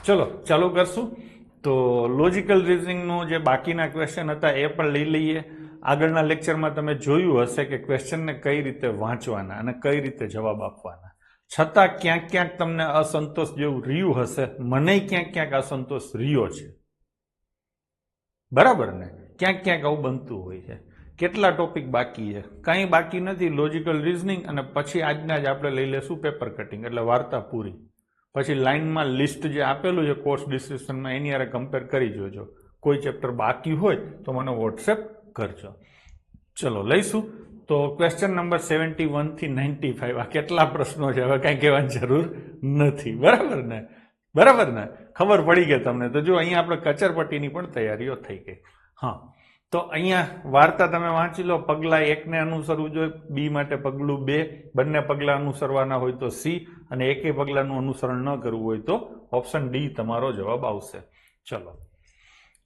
ચલો ચાલુ કરશું. તો લોજિકલ રીઝનિંગનું જે બાકીના ક્વેશ્ચન હતા એ પણ લઈ લઈએ. આગળના લેક્ચરમાં તમે જોયું હશે કે ક્વેશ્ચનને કઈ રીતે વાંચવાના અને કઈ રીતે જવાબ આપવાના. છતાં ક્યાંક ક્યાંક તમને અસંતોષ જેવું રહ્યું હશે. મને ક્યાંક ક્યાંક અસંતોષ રહ્યો છે. બરાબર ને? ક્યાંક ક્યાંક આવું બનતું હોય છે. કેટલા ટોપિક બાકી છે? કંઈ બાકી નથી. લોજિકલ રીઝનિંગ અને પછી આજના જ આપણે લઈ લેશું પેપર કટિંગ, એટલે વાર્તા પૂરી. પછી લાઇનમાં લિસ્ટ જે આપેલું છે કોર્સ ડિસ્ક્રિપ્શનમાં એની હારે કમ્પેર કરી જોજો. કોઈ ચેપ્ટર બાકી હોય તો મને વોટ્સએપ કરજો. ચલો લઈશું. તો ક્વેશ્ચન નંબર 71 થી 95 આ કેટલા પ્રશ્નો છે હવે કાંઈ કહેવાની જરૂર નથી. બરાબર ને? બરાબર ને? ખબર પડી ગઈ તમને? તો જો અહીંયા આપણે કચરપટ્ટીની પણ તૈયારીઓ થઈ ગઈ. હા, તો અહીંયા વાર્તા તમે વાંચી લો. પગલા 1 ને અનુસરવું જોઈએ, બી માટે પગલું 2, બંને પગલા અનુસરવાના હોય તો સી, અને એકેય પગલાનું અનુસરણ ન કરવું હોય તો ઓપ્શન ડી તમારો જવાબ આવશે. ચલો,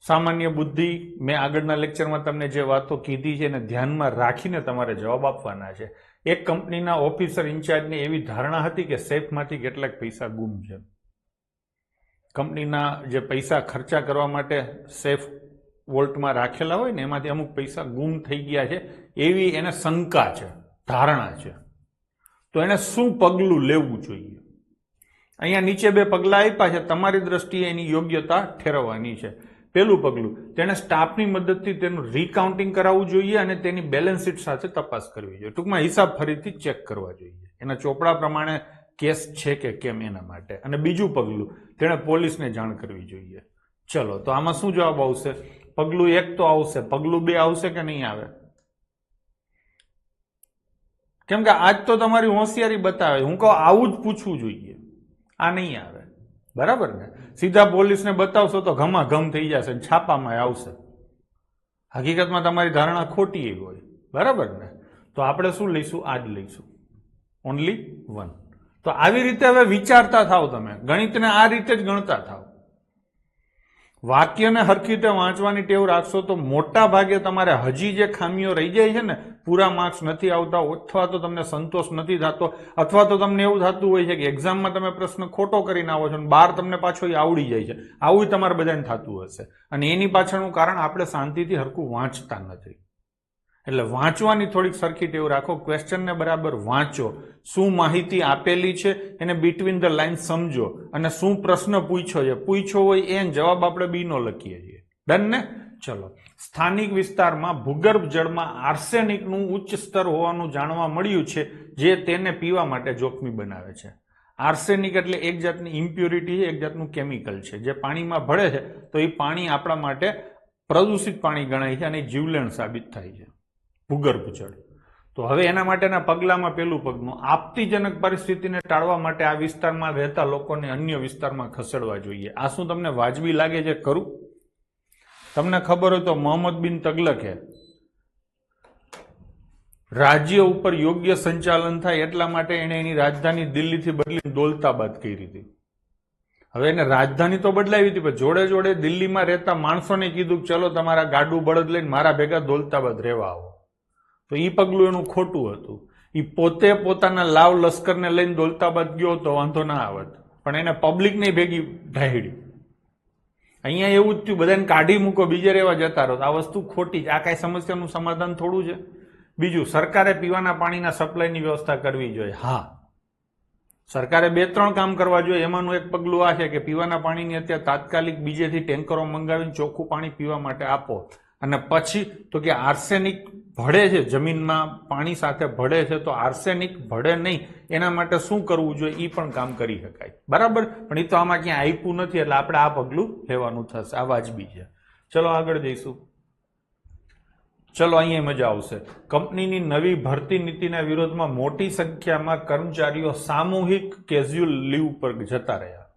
સામાન્ય બુદ્ધિ મેં આગળના લેક્ચરમાં તમને જે વાતો કીધી છે એને ધ્યાનમાં રાખીને તમારે જવાબ આપવાના છે. એક કંપનીના ઓફિસર ઇન્ચાર્જની એવી ધારણા હતી કે સેફમાંથી કેટલાક પૈસા ગુમ છે. કંપનીના જે પૈસા ખર્ચા કરવા માટે સેફ વોલ્ટમાં રાખેલા હોય ને એમાંથી અમુક પૈસા ગુમ થઈ ગયા છે એવી એને શંકા છે, ધારણા છે. તો એને શું પગલું લેવું જોઈએ? અહીંયા નીચે 2 પગલા આપ્યા છે. તમારી દ્રષ્ટિએ એની યોગ્યતા ઠેરવવાની છે. પહેલું પગલું, તેણે સ્ટાફની મદદથી તેનું રીકાઉન્ટિંગ કરાવવું જોઈએ અને તેની બેલેન્સ શીટ સાથે તપાસ કરવી જોઈએ. ટૂંકમાં હિસાબ ફરીથી ચેક કરવા જોઈએ, એના ચોપડા પ્રમાણે કેસ છે કે કેમ એના માટે. અને બીજું પગલું, તેણે પોલીસને જાણ કરવી જોઈએ. ચલો, તો આમાં શું જવાબ આવશે? પગલું 1 તો આવશે, પગલું 2 આવશે કે નહીં આવે? કેમ કે આજ તો તમારી હોશિયારી બતાવે. હું કહું આવું જ પૂછવું જોઈએ, આ નહીં આવે. બરાબર ને? સીધા પોલીસને બતાવશો તો ઘમાઘમ થઈ જશે, છાપામાં આવશે. હકીકતમાં તમારી ધારણા ખોટી હોય. બરાબર ને? તો આપણે શું લઈશું? આ જ લઈશું, ઓનલી 1. તો આવી રીતે હવે વિચારતા થાવ. તમે ગણિતને આ રીતે જ ગણતા થાવ. વાક્યને હરખી રીતે વાંચવાની ટેવ રાખશો તો મોટા ભાગે તમારે હજી જે ખામીઓ રહી જાય છે ને, પૂરા માર્ક્સ નથી આવતા, અથવા તો તમને સંતોષ નથી થતો, અથવા તો તમને એવું થતું હોય છે કે એક્ઝામમાં તમે પ્રશ્ન ખોટો કરીને આવો છો અને બાર તમને પાછો એ આવડી જાય છે. આવું તમારે બધાને થતું હશે. અને એની પાછળનું કારણ આપણે શાંતિથી હરખું વાંચતા નથી. એટલે વાંચવાની થોડીક સરખી ટેવ રાખો. ક્વેશ્ચનને બરાબર વાંચો. શું માહિતી આપેલી છે એને બિટવીન ધ લાઇન સમજો, અને શું પ્રશ્ન પૂછ્યો હોય એ જવાબ આપણે બી નો લખીએ છીએ. ડન ને? ચલો, સ્થાનિક વિસ્તારમાં ભૂગર્ભ જળમાં આર્સેનિકનું ઉચ્ચ સ્તર હોવાનું જાણવા મળ્યું છે, જે તેને પીવા માટે જોખમી બનાવે છે. આર્સેનિક એટલે એક જાતની ઇમ્પ્યોરિટી છે, એક જાતનું કેમિકલ છે જે પાણીમાં ભળે છે તો એ પાણી આપણા માટે પ્રદૂષિત પાણી ગણાય છે અને જીવલેણ સાબિત થાય છે. ભૂગર્ભ જળ. તો હવે એના માટેના પગલામાં પહેલું પગલું, આપત્તિજનક પરિસ્થિતિને ટાળવા માટે આ વિસ્તારમાં રહેતા લોકોને અન્ય વિસ્તારમાં ખસેડવા જોઈએ. આ શું તમને વાજબી લાગે છે? ખરું? તમને ખબર હોય તો મોહમ્મદ બિન તગલકે રાજ્ય ઉપર યોગ્ય સંચાલન થાય એટલા માટે એને એની રાજધાની દિલ્હીથી બદલીને દૌલતાબાદ કરી હતી. હવે એને રાજધાની તો બદલાવી હતી, પણ જોડે જોડે દિલ્હીમાં રહેતા માણસોને કીધું કે ચલો તમારા ગાડું બળદ લઈને મારા ભેગા દૌલતાબાદ રહેવા આવો. તો એ પગલું એનું ખોટું હતું. એ પોતે પોતાના લાવ લશ્કરને લઈને દૌલતાબાદ ગયો તો વાંધો ના આવત, પણ એને પબ્લિકને ભેગી ઢાળી. અહીંયા એવું જ થયું, બધાને કાઢી મૂકો, બીજે રહેવા જતા રહો. આ વસ્તુ ખોટી છે. આ કાંઈ સમસ્યાનું સમાધાન થોડું છે? બીજું, સરકારે પીવાના પાણીના સપ્લાયની વ્યવસ્થા કરવી જોઈએ. હા, સરકારે 2-3 કામ કરવા જોઈએ. એમાંનું એક પગલું આ છે કે પીવાના પાણીની અત્યારે તાત્કાલિક બીજેથી ટેન્કરો મંગાવીને ચોખ્ખું પાણી પીવા માટે આપો. અને પછી તો કે આર્સેનિક ભળે છે જમીનમાં, પાણી સાથે ભળે છે, તો આર્સેનિક ભળે નહીં એના માટે શું કરવું જોઈએ એ પણ કામ કરી શકાય. બરાબર? પણ એ તો આમાં ક્યાંય આપ્યું નથી, એટલે આપણે આ પગલું લેવાનું થશે. આ વાજબી છે. ચલો આગળ જઈશું. ચલો, અહીંયા મજા આવશે. કંપનીની નવી ભરતી નીતિના વિરોધમાં મોટી સંખ્યામાં કર્મચારીઓ સામૂહિક કેઝ્યુઅલ લીવ પર જતા રહ્યા.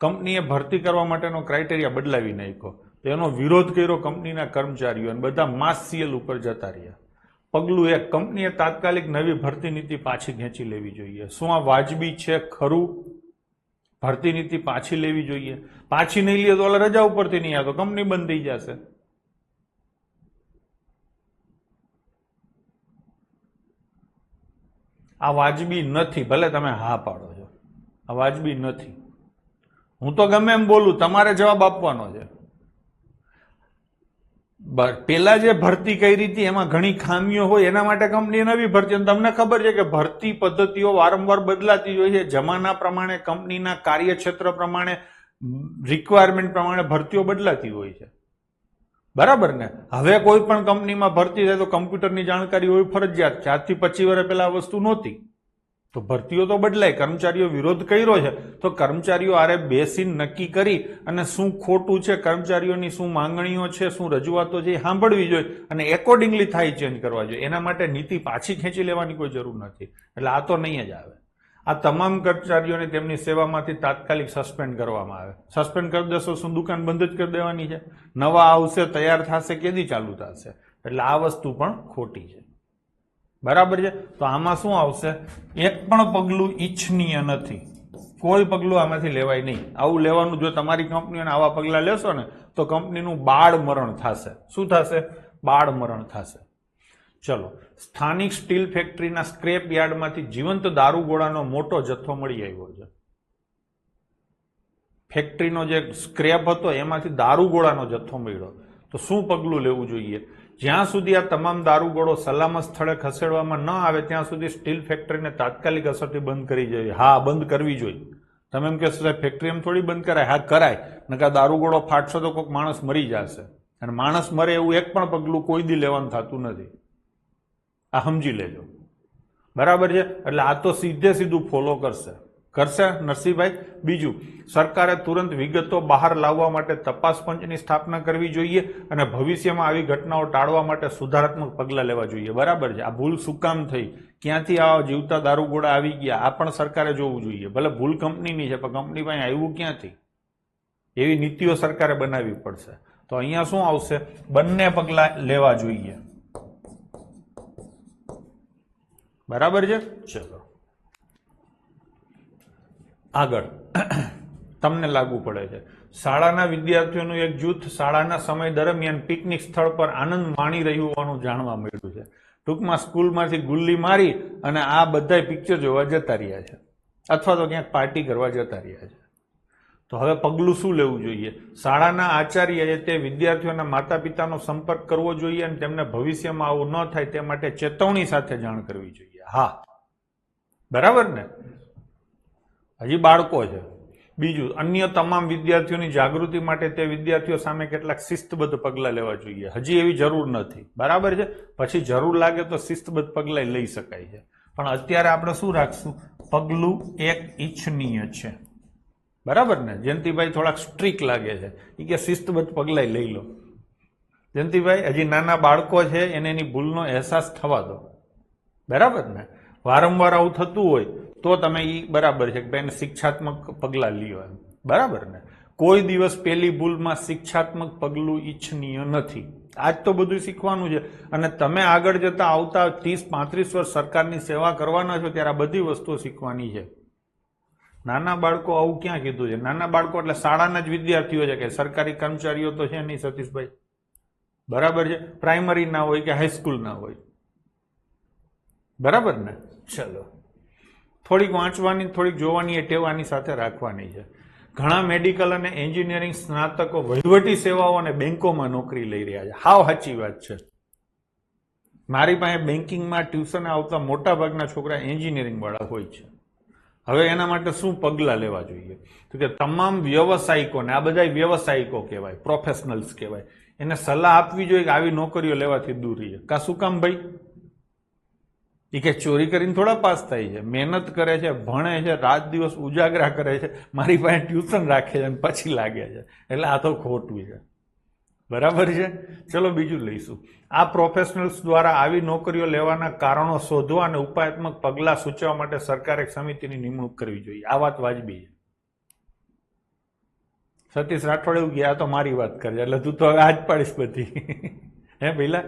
કંપનીએ ભરતી કરવા માટેનો ક્રાઇટેરિયા બદલાવી નાખ્યો. એનો વિરોધ કર્યો કંપનીના કર્મચારીઓ અને બધા માસ સીએલ ઉપર જતા રહ્યા. પગલું 1, કંપનીએ તાત્કાલિક નવી ભરતી નીતિ પાછી ખેંચી લેવી જોઈએ. શું આ વાજબી છે? ખરું? ભરતી નીતિ પાછી લેવી જોઈએ. પાછી નહીં લે તો રજા ઉપરથી નહીં આવે તો કંપની બંધ થઈ જશે. આ વાજબી નથી. ભલે તમે હા પાડો છો, આ વાજબી નથી. હું તો ગમે એમ બોલું, તમારે જવાબ આપવાનો છે. પેલા જે ભરતી કરી હતી એમાં ઘણી ખામીઓ હોય, એના માટે કંપની નવી ભરતી. અને તમને ખબર છે કે ભરતી પદ્ધતિઓ વારંવાર બદલાતી હોય છે. જમાના પ્રમાણે, કંપનીના કાર્યક્ષેત્ર પ્રમાણે, રિક્વાયરમેન્ટ પ્રમાણે ભરતીઓ બદલાતી હોય છે. બરાબર ને? હવે કોઈ પણ કંપનીમાં ભરતી થાય તો કમ્પ્યુટરની જાણકારી હોવી ફરજિયાત છે. આજથી 25 વર્ષ પહેલા આ વસ્તુ નહોતી. તો ભરતીઓ તો બદલાય. કર્મચારીઓ વિરોધ કર્યો છે તો કર્મચારીઓ આરે બેસીને નક્કી કરી અને શું ખોટું છે, કર્મચારીઓની શું માંગણીઓ છે, શું રજૂઆતો છે, એ સાંભળવી જોઈએ અને એકોર્ડિંગલી થાય ચેન્જ કરવા જોઈએ. એના માટે નીતિ પાછી ખેંચી લેવાની કોઈ જરૂર નથી. એટલે આ તો નહીં જ આવે. આ તમામ કર્મચારીઓને તેમની સેવામાંથી તાત્કાલિક સસ્પેન્ડ કરવામાં આવે. સસ્પેન્ડ કરી દેશો, શું દુકાન બંધ જ કરી દેવાની છે? નવા આવશે, તૈયાર થશે, કેદી ચાલુ થશે? એટલે આ વસ્તુ પણ ખોટી છે. બરાબર છે? તો આમાં શું આવશે? એક પણ પગલું ઈચ્છનીય નથી. કોઈ પગલું આમાંથી લેવાય નહીં. આવું લેવાનું જો તમારી કંપનીઓને આવા પગલા લેશો ને તો કંપનીનું બાળ મરણ થશે. શું થશે? બાળ મરણ થશે. ચલો, સ્થાનિક સ્ટીલ ફેક્ટરીના સ્ક્રેપ યાર્ડમાંથી જીવંત દારૂગોળાનો મોટો જથ્થો મળી આવ્યો છે. ફેક્ટરીનો જે સ્ક્રેપ હતો એમાંથી દારૂગોળાનો જથ્થો મળ્યો. તો શું પગલું લેવું જોઈએ? જ્યાં સુધી આ તમામ દારૂગોળો સલામત સ્થળે ખસેડવામાં ન આવે ત્યાં સુધી સ્ટીલ ફેક્ટરીને તાત્કાલિક અસરથી બંધ કરી જોઈએ. હા, બંધ કરવી જોઈએ. તમે એમ કહેશો સાહેબ ફેક્ટરી એમ થોડી બંધ કરાય? હા, કરાય. નકર દારૂગોળો ફાટશે તો કોઈક માણસ મરી જશે. અને માણસ મરે એવું એક પણ પગલું કોઈ દી લેવાનું થતું નથી. આ સમજી લેજો. બરાબર છે? એટલે આ તો સીધું ફોલો કરશે નરસિંહભાઈ. બીજું, સરકારે તુરંત વિગતો બહાર લાવવા માટે તપાસ પંચની સ્થાપના કરવી જોઈએ અને ભવિષ્યમાં આવી ઘટનાઓ ટાળવા માટે સુધારાત્મક પગલાં લેવા જોઈએ. બરાબર છે? આ ભૂલ શું કામ થઈ, ક્યાંથી આ જીવતા દારૂગોળા આવી ગયા, આ પણ સરકારે જોવું જોઈએ. ભલે ભૂલ કંપનીની છે પણ કંપની પાસે આવ્યું ક્યાંથી, એવી નીતિઓ સરકારે બનાવવી પડશે. તો અહીંયા શું આવશે? બંને પગલાં લેવા જોઈએ. બરાબર છે? ચલો આગળ તમને લાગુ પડે છે. શાળાના વિદ્યાર્થીઓનું એક જૂથ શાળાના સમય દરમિયાન પિકનિક સ્થળ પર આનંદ માણી રહ્યું હોવાનું જાણવા મળ્યું છે. ટૂંકમાં સ્કૂલમાંથી ગુલ્લી મારી અને આ બધા પિક્ચર જોવા જતા રહ્યા છે અથવા તો ક્યાંક પાર્ટી કરવા જતા રહ્યા છે. તો હવે પગલું શું લેવું જોઈએ? શાળાના આચાર્યએ તે વિદ્યાર્થીઓના માતા પિતાનો સંપર્ક કરવો જોઈએ અને તેમને ભવિષ્યમાં આવું ન થાય તે માટે ચેતવણી સાથે જાણ કરવી જોઈએ. હા, બરાબર ને? હજી બાળકો છે. બીજું, અન્ય તમામ વિદ્યાર્થીઓની જાગૃતિ માટે તે વિદ્યાર્થીઓ સામે કેટલાક શિસ્તબદ્ધ પગલાં લેવા જોઈએ. હજી એવી જરૂર નથી. બરાબર છે? પછી જરૂર લાગે તો શિસ્તબદ્ધ પગલાં લઈ શકાય છે. પણ અત્યારે આપણે શું રાખશું? પગલું એક ઈચ્છનીય છે. બરાબર ને? જયંતિભાઈ થોડાક સ્ટ્રિક્ટ લાગે છે. એ કે શિસ્તબદ્ધ પગલાં લઈ લો. જયંતિભાઈ, હજી નાના બાળકો છે, એને એની ભૂલનો અહેસાસ થવા દો. બરાબર ને? વારંવાર આવું થતું હોય તો તમે એ બરાબર છે કે ભાઈ શિક્ષાત્મક પગલાં લ્યો એમ. બરાબર ને? કોઈ દિવસ પેલી ભૂલમાં શિક્ષાત્મક પગલું ઈચ્છનીય નથી. આજ તો બધું શીખવાનું છે. અને તમે આગળ જતા આવતા 30-35 વર્ષ સરકારની સેવા કરવાના છો ત્યારે આ બધી વસ્તુઓ શીખવાની છે. નાના બાળકો આવું ક્યાં કીધું છે? નાના બાળકો એટલે શાળાના જ વિદ્યાર્થીઓ છે, કે સરકારી કર્મચારીઓ તો છે નહીં સતીશભાઈ. બરાબર છે? પ્રાઇમરી ના હોય કે હાઈસ્કૂલ ના હોય. બરાબર ને? ચલો, થોડીક વાંચવાની, થોડીક જોવાની એ ટેવાની સાથે રાખવાની છે. ઘણા મેડિકલ અને એન્જિનિયરિંગ સ્નાતકો વહીવટી સેવાઓ અને બેંકોમાં નોકરી લઈ રહ્યા છે. હાવ સાચી વાત છે. મારી પાસે બેન્કિંગમાં ટ્યુશન આવતા મોટા ભાગના છોકરા એન્જિનિયરિંગ વાળા હોય છે. હવે એના માટે શું પગલાં લેવા જોઈએ? તો કે તમામ વ્યવસાયિકોને, આ બધા વ્યવસાયિકો કહેવાય, પ્રોફેશનલ્સ કહેવાય, એને સલાહ આપવી જોઈએ કે આવી નોકરીઓ લેવાથી દૂર રહીએ. કા શું કામ ભાઈ? એ કે ચોરી કરીને થોડા પાસ થાય છે, મહેનત કરે છે, ભણે છે, રાત દિવસ ઉજાગરા કરે છે, મારી પાસે ટ્યુશન રાખે છે અને પછી લાગે છે. એટલે આ તો ખોટું છે. બરાબર છે? ચલો બીજું લઈશું. આ પ્રોફેશનલ્સ દ્વારા આવી નોકરીઓ લેવાના કારણો શોધવા અને ઉપાયાત્મક પગલાં સૂચવવા માટે સરકારે એક સમિતિની નિમણૂક કરવી જોઈએ. આ વાત વાજબી છે. સતીશ રાઠોડ એવું ગયા તો મારી વાત કરજે, એટલે તું તો હવે આજ પાડીશ બધી. હે પહેલા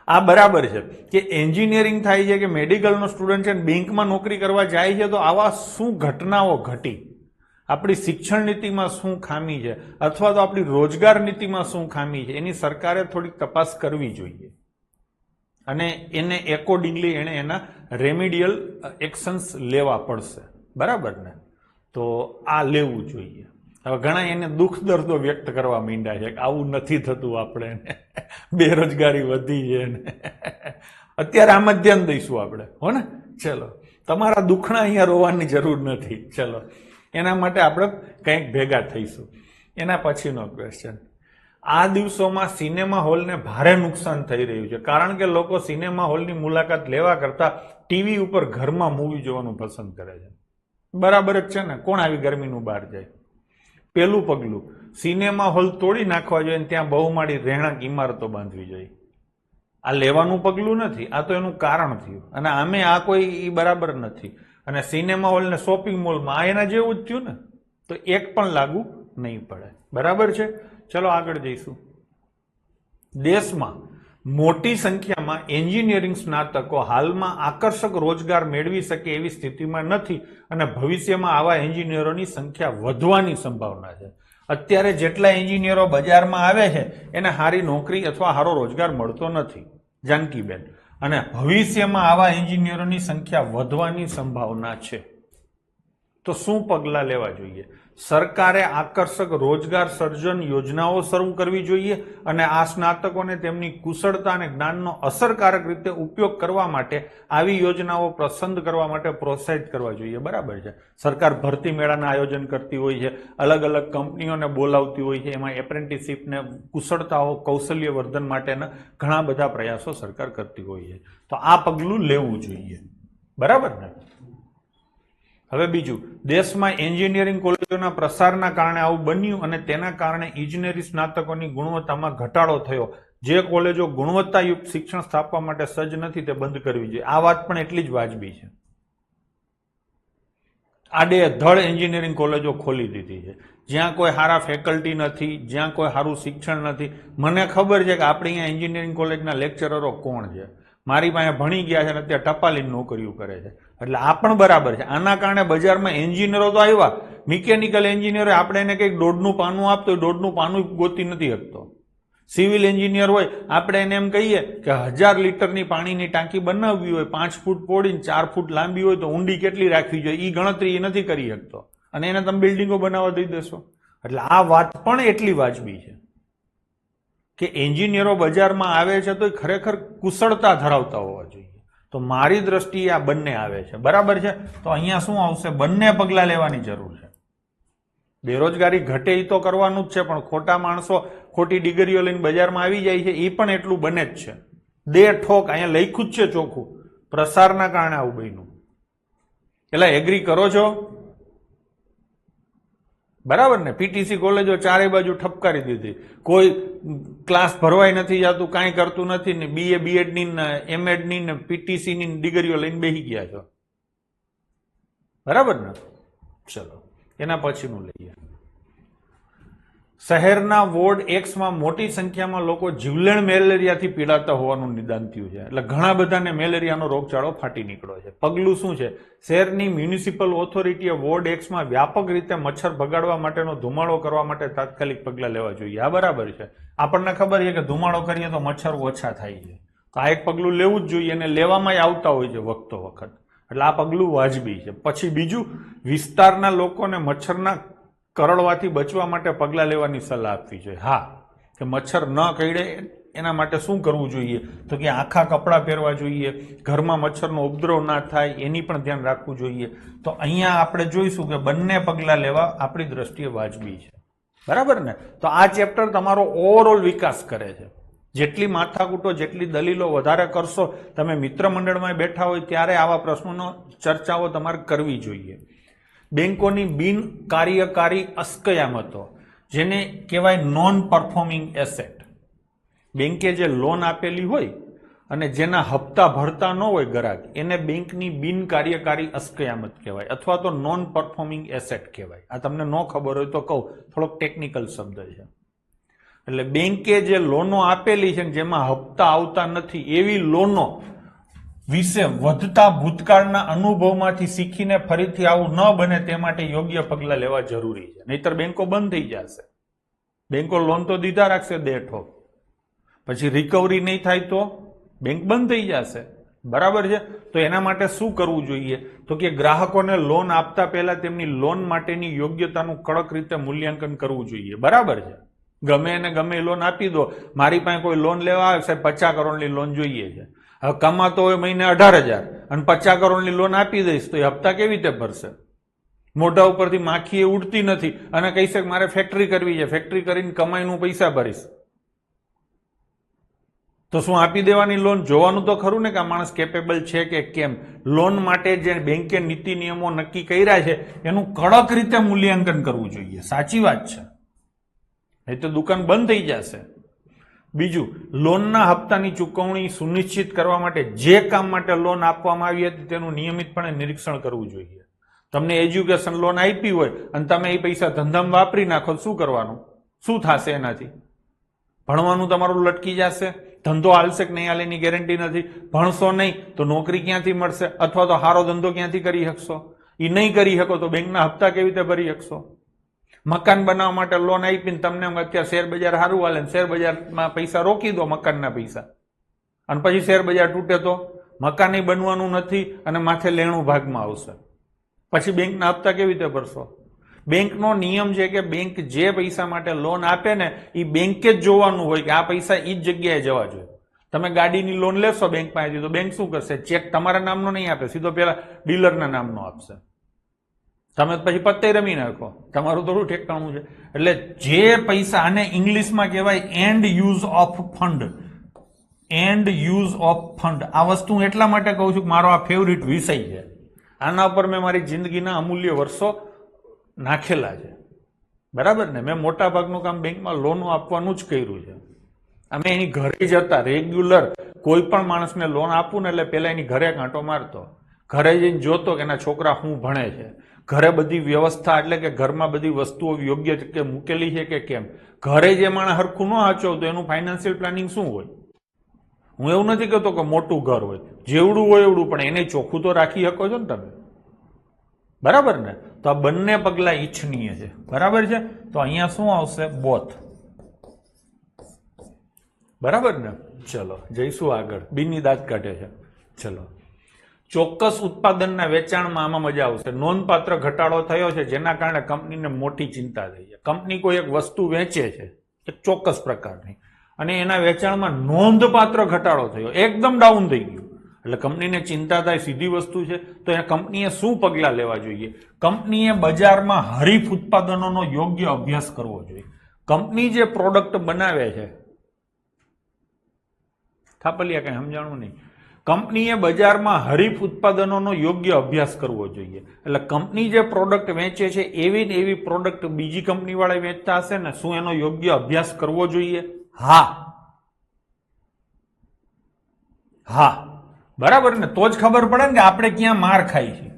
આ બરાબર છે કે એન્જિનિયરિંગ થાય છે કે મેડિકલનો સ્ટુડન્ટ છે, બેંકમાં નોકરી કરવા જાય છે, તો આવા શું ઘટનાઓ ઘટી, આપણી શિક્ષણ નીતિમાં શું ખામી છે અથવા તો આપણી રોજગાર નીતિમાં શું ખામી છે, એની સરકારે થોડીક તપાસ કરવી જોઈએ અને એને એકોર્ડિંગલી એને એના રેમિડિયલ એક્શન્સ લેવા પડશે. બરાબર ને? તો આ લેવું જોઈએ. હવે ઘણા એને દુઃખ દર્દો વ્યક્ત કરવા માંડ્યા છે કે આવું નથી થતું, આપણે બેરોજગારી વધી છે ને અત્યારે આમ જ ધ્યાન દઈશું આપણે, હો ને. ચલો, તમારા દુઃખના અહીંયા રોવાની જરૂર નથી. ચલો, એના માટે આપણે કંઈક ભેગા થઈશું. એના પછીનો ક્વેશ્ચન, આ દિવસોમાં સિનેમા હોલને ભારે નુકસાન થઈ રહ્યું છે, કારણ કે લોકો સિનેમા હોલની મુલાકાત લેવા કરતા ટીવી ઉપર ઘરમાં મૂવી જોવાનું પસંદ કરે છે. બરાબર જ છે ને? કોણ આવી ગરમીનું બહાર જાય? પેલું પગલું, સિનેમા હોલ તોડી નાખવા જોઈએ, ત્યાં બહુમાળી રહેણાંક ઇમારતો બાંધવી જોઈએ. આ લેવાનું પગલું નથી, આ તો એનું કારણ થયું. અને આમે આ કોઈ બરાબર નથી. અને સિનેમા હોલ ને શોપિંગ મોલમાં આ એના જેવું જ થયું ને, તો એક પણ લાગુ નહીં પડે. બરાબર છે? ચલો આગળ જઈશું. દેશમાં મોટી સંખ્યામાં એન્જિનિયરિંગ સ્નાતકો હાલમાં આકર્ષક રોજગાર મેળવી શકે એવી સ્થિતિમાં નથી અને ભવિષ્યમાં આવા એન્જિનિયરોની સંખ્યા વધવાની સંભાવના છે. અત્યારે જેટલા એન્જિનિયરો બજારમાં આવે છે એને સારી નોકરી અથવા સારો રોજગાર મળતો નથી, જાનકીબેન. અને ભવિષ્યમાં આવા એન્જિનિયરોની સંખ્યા વધવાની સંભાવના છે. તો શું પગલાં લેવા જોઈએ? સરકારે આકર્ષક રોજગાર સર્જન યોજનાઓ શરૂ કરવી જોઈએ અને આ સ્નાતકોને તેમની કુશળતા અને જ્ઞાનનો અસરકારક રીતે ઉપયોગ કરવા માટે આવી યોજનાઓ પસંદ કરવા માટે પ્રોત્સાહિત કરવા જોઈએ. બરાબર છે? સરકાર ભરતી મેળાના આયોજન કરતી હોય છે, અલગ અલગ કંપનીઓને બોલાવતી હોય છે, એમાં એપ્રેન્ટિસશીપને કુશળતાઓ કૌશલ્યવર્ધન માટેના ઘણા બધા પ્રયાસો સરકાર કરતી હોય છે. તો આ પગલું લેવું જોઈએ. બરાબર ને? હવે બીજું, દેશમાં એન્જિનિયરિંગ કોલેજોના પ્રસારના કારણે આવું બન્યું અને તેના કારણે ઇજનેરી સ્નાતકોની ગુણવત્તામાં ઘટાડો થયો. જે કોલેજો ગુણવત્તાયુક્ત શિક્ષણ સ્થાપવા માટે સજ્જ નથી તે બંધ કરવી જોઈએ. આ વાત પણ એટલી જ વાજબી છે. આડેધડ એન્જિનિયરિંગ કોલેજો ખોલી દીધી છે, જ્યાં કોઈ સારા ફેકલ્ટી નથી, જ્યાં કોઈ સારું શિક્ષણ નથી. મને ખબર છે કે આપણે અહીંયા એન્જિનિયરિંગ કોલેજના લેક્ચરરો કોણ છે, મારી પાસે ભણી ગયા છે અને અત્યારે ટપાલીની નોકરીઓ કરે છે. એટલે આ પણ બરાબર છે. આના કારણે બજારમાં એન્જિનિયરો તો આવ્યા, મિકેનિકલ એન્જિનિયર આપણે એને કંઈક દોઢનું પાનું આપતો હોય, દોઢનું પાનું ગોતી નથી શકતો. સિવિલ એન્જિનિયર હોય, આપણે એને એમ કહીએ કે 1000 લીટરની પાણીની ટાંકી બનાવવી હોય, 5 ફૂટ પોડીને 4 ફૂટ લાંબી હોય તો ઊંડી કેટલી રાખવી જોઈએ, એ ગણતરી એ નથી કરી શકતો, અને એને તમે બિલ્ડિંગો બનાવવા દઈ દેશો. એટલે આ વાત પણ એટલી વાજબી છે કે એન્જિનિયરો બજારમાં આવે છે તો ખરેખર કુશળતા ધરાવતા હોવા જોઈએ. તો મારી દ્રષ્ટિએ આ બંને આવે છે. બરાબર છે? તો અહીંયા શું આવશે? બંને પગલાં લેવાની જરૂર છે. બેરોજગારી ઘટે એ તો કરવાનું જ છે, પણ ખોટા માણસો ખોટી ડિગ્રીઓ લઈને બજારમાં આવી જાય છે એ પણ એટલું બને જ છે. દે ઠોક અહીંયા લખ્યું જ છે ચોખ્ખું, પ્રસારના કારણે આવું બન્યું. એટલે એગ્રી કરો છો? બરાબર ને? પીટીસી કોલેજો ચારે બાજુ ઠપકારી દીધી, કોઈ ક્લાસ ભરવાય નથી જતું, કાંઈ કરતું નથી ને બીએ બીએડની ને એમએડની ને પીટીસીની ડિગ્રીઓ લઈને બેસી ગયા છો. બરાબર ને? ચલો એના પછીનું લઈએ. શહેરના વોર્ડ એક્સમાં મોટી સંખ્યામાં લોકો જીવલેણ મેલેરિયાથી પીડાતા હોવાનું નિદાન થયું છે. એટલે ઘણા બધાને મેલેરિયાનો રોગચાળો ફાટી નીકળ્યો છે. પગલું શું છે? શહેરની મ્યુનિસિપલ ઓથોરિટીએ વોર્ડ એક્સમાં વ્યાપક રીતે મચ્છર ભગાડવા માટેનો ધુમાડો કરવા માટે તાત્કાલિક પગલાં લેવા જોઈએ. આ બરાબર છે. આપણને ખબર છે કે ધુમાડો કરીએ તો મચ્છર ઓછા થાય છે, તો આ એક પગલું લેવું જ જોઈએ, અને લેવામાં આવતા હોય છે વખતો વખત. એટલે આ પગલું વાજબી છે. પછી બીજું, વિસ્તારના લોકોને મચ્છરના કરડવાથી બચવા માટે પગલાં લેવાની સલાહ આપવી જોઈએ. હા, કે મચ્છર ન કરડે એના માટે શું કરવું જોઈએ? તો કે આખા કપડાં પહેરવા જોઈએ, ઘરમાં મચ્છરનો ઉપદ્રવ ના થાય એની પણ ધ્યાન રાખવું જોઈએ. તો અહીંયા આપણે જોઈશું કે બંને પગલાં લેવા આપણી દ્રષ્ટિએ વાજબી છે. બરાબર ને? તો આ ચેપ્ટર તમારો ઓવરઓલ વિકાસ કરે છે. જેટલી માથાકૂટો, જેટલી દલીલો વધારે કરશો, તમે મિત્ર મંડળમાં બેઠા હોય ત્યારે આવા પ્રશ્નોનો ચર્ચાઓ તમારે કરવી જોઈએ. બેંકોની બિન કાર્યકારી અસ્કયામતો, જેને કહેવાય નોન પરફોર્મિંગ એસેટ. બેંકે જે લોન આપેલી હોય અને જેના હપ્તા ભરતા ન હોય ગ્રાહક, એને બેંકની બિન કાર્યકારી અસ્કયામત કહેવાય, અથવા તો નોન પરફોર્મિંગ એસેટ કહેવાય. આ તમને ન ખબર હોય તો કહું, થોડોક ટેકનિકલ શબ્દ છે. એટલે બેંકે જે લોનો આપેલી છે જેમાં હપ્તા આવતા નથી, એવી લોનો વિશે વધતા ભૂતકાળના અનુભવમાંથી શીખીને ફરીથી આવું ન બને તે માટે યોગ્ય પગલાં લેવા જરૂરી છે. નહીતર બેંકો બંધ થઈ જશે. બેંકો લોન તો દીધા રાખશે દેઠો, પછી રિકવરી નહીં થાય તો બેંક બંધ થઈ જશે. બરાબર છે? તો એના માટે શું કરવું જોઈએ? તો કે ગ્રાહકોને લોન આપતા પહેલા તેમની લોન માટેની યોગ્યતાનું કડક રીતે મૂલ્યાંકન કરવું જોઈએ. બરાબર છે? ગમે એને ગમે લોન આપી દો. મારી પાસે કોઈ લોન લેવા આવે, સાહેબ 50 કરોડની લોન જોઈએ છે. હવે કમાતો હોય મહિને 18,000 અને 50 કરોડની લોન આપી દઈશ તો એ હપ્તા કેવી રીતે ભરશે? મોઢા ઉપરથી માખી એ ઉડતી નથી અને કહીશ કે મારે ફેક્ટરી કરવી છે, ફેક્ટરી કરીને કમાઈનું પૈસા ભરીશ, તો શું આપી દેવાની લોન? જોવાનું તો ખરું ને કે આ માણસ કેપેબલ છે કે કેમ. લોન માટે જે બેંકે નીતિ નિયમો નક્કી કર્યા છે એનું કડક રીતે મૂલ્યાંકન કરવું જોઈએ. સાચી વાત છે, નહીં તો દુકાન બંધ થઈ જશે. બીજું, લોનના હપ્તાની ચૂકવણી સુનિશ્ચિત કરવા માટે જે કામ માટે લોન આપવામાં આવી હતી તેનું નિયમિતપણે નિરીક્ષણ કરવું જોઈએ. તમને એજ્યુકેશન લોન આપી હોય અને તમે એ પૈસા ધંધામાં વાપરી નાખો, શું કરવાનું? શું થશે એનાથી? ભણવાનું તમારું લટકી જશે, ધંધો હાલશે કે નહીં હાલે એની ગેરંટી નથી. ભણશો નહીં તો નોકરી ક્યાંથી મળશે, અથવા તો સારો ધંધો ક્યાંથી કરી શકશો? એ નહીં કરી શકો તો બેંકના હપ્તા કેવી રીતે ભરી શકશો? મકાન બનાવવા માટે લોન આપીને તમને અત્યારે શેર બજાર સારું હાલે, શેર બજારમાં પૈસા રોકી દો, મકાનના પૈસા, અને પછી શેર બજાર તૂટે તો મકાન બનવાનું નથી અને માથે લેણું ભાગમાં આવશે. પછી બેંકના હપ્તા કેવી રીતે ભરશો? બેંકનો નિયમ છે કે બેંક જે પૈસા માટે લોન આપે ને એ બેંકે જ જોવાનું હોય કે આ પૈસા એ જ જગ્યાએ જવા જોઈએ. તમે ગાડીની લોન લેશો બેંક પાસેથી તો બેંક શું કરશે? ચેક તમારા નામનો નહીં આપે, સીધો પેલા ડીલરના નામનો આપશે. તમે પછી પત્તે રમી નાખો, તમારું થોડું ઠેકાણું છે. એટલે જે પૈસા, આને ઇંગ્લિશમાં કહેવાય and use of fund. And use of fund આ વસ્તુ એટલા માટે કહું છું કે મારો આ ફેવરિટ વિષય છે. આના પર મેં મારી જિંદગીના અમૂલ્ય વર્ષો નાખેલા છે. બરાબર ને? મેં મોટા ભાગનું કામ બેંકમાં લોનો આપવાનું જ કર્યું છે. અમે એની ઘરે જતા રેગ્યુલર, કોઈ પણ માણસને લોન આપવું ને એટલે પેલા એની ઘરે કાંટો મારતો, ઘરે જઈને જોતો કે એના છોકરા શું ભણે છે, ઘરે બધી વ્યવસ્થા એટલે કે ઘરમાં બધી વસ્તુઓ યોગ્ય કે મૂકેલી છે કે કેમ. ઘરે જે માણસ હરખું ન હાચવતો એનું ફાઇનાન્શિયલ પ્લાનિંગ શું હોય? હું એવું નથી કહેતો કે મોટું ઘર હોય, જેવડું હોય એવડું, પણ એને ચોખ્ખું તો રાખી શકો છો ને તમે. બરાબર ને? તો આ બંને પગલા ઈચ્છનીય છે. બરાબર છે? તો અહીંયા શું આવશે? બોથ. બરાબર ને? ચલો જઈશું આગળ. બીની દાંત કાઢે છે. ચલો, ચોક્કસ ઉત્પાદનના વેચાણમાં આમાં મજા આવશે. નોંધપાત્ર ઘટાડો થયો છે જેના કારણે કંપનીને મોટી ચિંતા થઈ છે. કંપની કોઈ એક વસ્તુ વેચે છે એક ચોક્કસ પ્રકારની અને એના વેચાણમાં નોંધપાત્ર ઘટાડો થયો, એકદમ ડાઉન થઈ ગયું, એટલે કંપનીને ચિંતા થાય. સીધી વસ્તુ છે. તો એ કંપનીએ શું પગલાં લેવા જોઈએ? કંપનીએ બજારમાં હરીફ ઉત્પાદનોનો યોગ્ય અભ્યાસ કરવો જોઈએ. કંપની જે પ્રોડક્ટ બનાવે છે, થાપલિયા કઈ સમજાણું નહીં, કંપનીએ બજારમાં હરીફ ઉત્પાદનોનો યોગ્ય અભ્યાસ કરવો જોઈએ. એટલે કંપની જે પ્રોડક્ટ વેચે છે એવી ને એવી પ્રોડક્ટ બીજી કંપની વાળા વેચતા હશે ને, શું એનો યોગ્ય અભ્યાસ કરવો જોઈએ? હા, હા, બરાબર ને? તો જ ખબર પડે ને કે આપણે ક્યાં માર ખાઈ છીએ.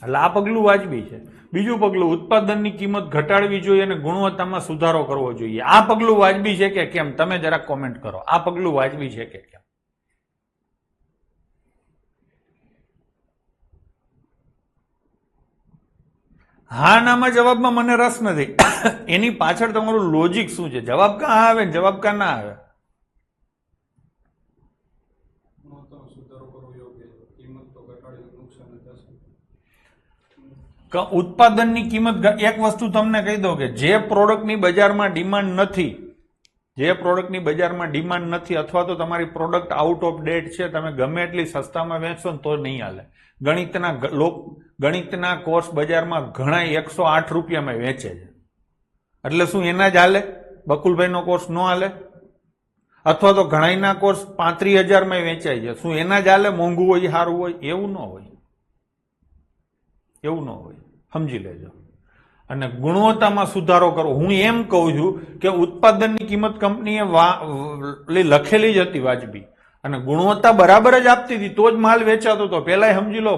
એટલે આ પગલું વાજબી છે. બીજું પગલું, ઉત્પાદનની કિંમત ઘટાડવી જોઈએ અને ગુણવત્તામાં સુધારો કરવો જોઈએ. આ પગલું વાજબી છે કે કેમ? તમે જરાક કોમેન્ટ કરો. આ પગલું વાજબી છે કે કેમ? હા નામાં જવાબમાં મને રસ નથી. એની પાછળ તમારું લોજિક શું છે? જવાબ કાં આવે ને જવાબ કાં ના આવે? ઉત્પાદનની કિંમત, એક વસ્તુ તમને કહી દો કે જે પ્રોડક્ટની બજારમાં ડિમાન્ડ નથી, જે પ્રોડક્ટની બજારમાં ડિમાન્ડ નથી અથવા તો તમારી પ્રોડક્ટ આઉટ ઓફ ડેટ છે, તમે ગમે એટલી સસ્તામાં વેચશો ને તો નહીં હાલે. ગણિતના કોર્સ બજારમાં ઘણા 108 રૂપિયામાં વેચે છે, એટલે શું એના જ હાલે? બકુલભાઈનો કોર્સ ન હાલે? અથવા તો ઘણાના કોર્સ 35,000માં વેચાય છે, શું એના જ હાલે? મોંઘું હોય સારું હોય? એવું ન હોય, એવું ન હોય, સમજી લેજો. અને ગુણવત્તામાં સુધારો કરવો. હું એમ કહું છું કે ઉત્પાદનની કિંમત કંપનીએ લખેલી જ હતી વાજબી અને ગુણવત્તા બરાબર જ આપતી હતી, તો જ માલ વેચાતો હતો. પેલા સમજી લો,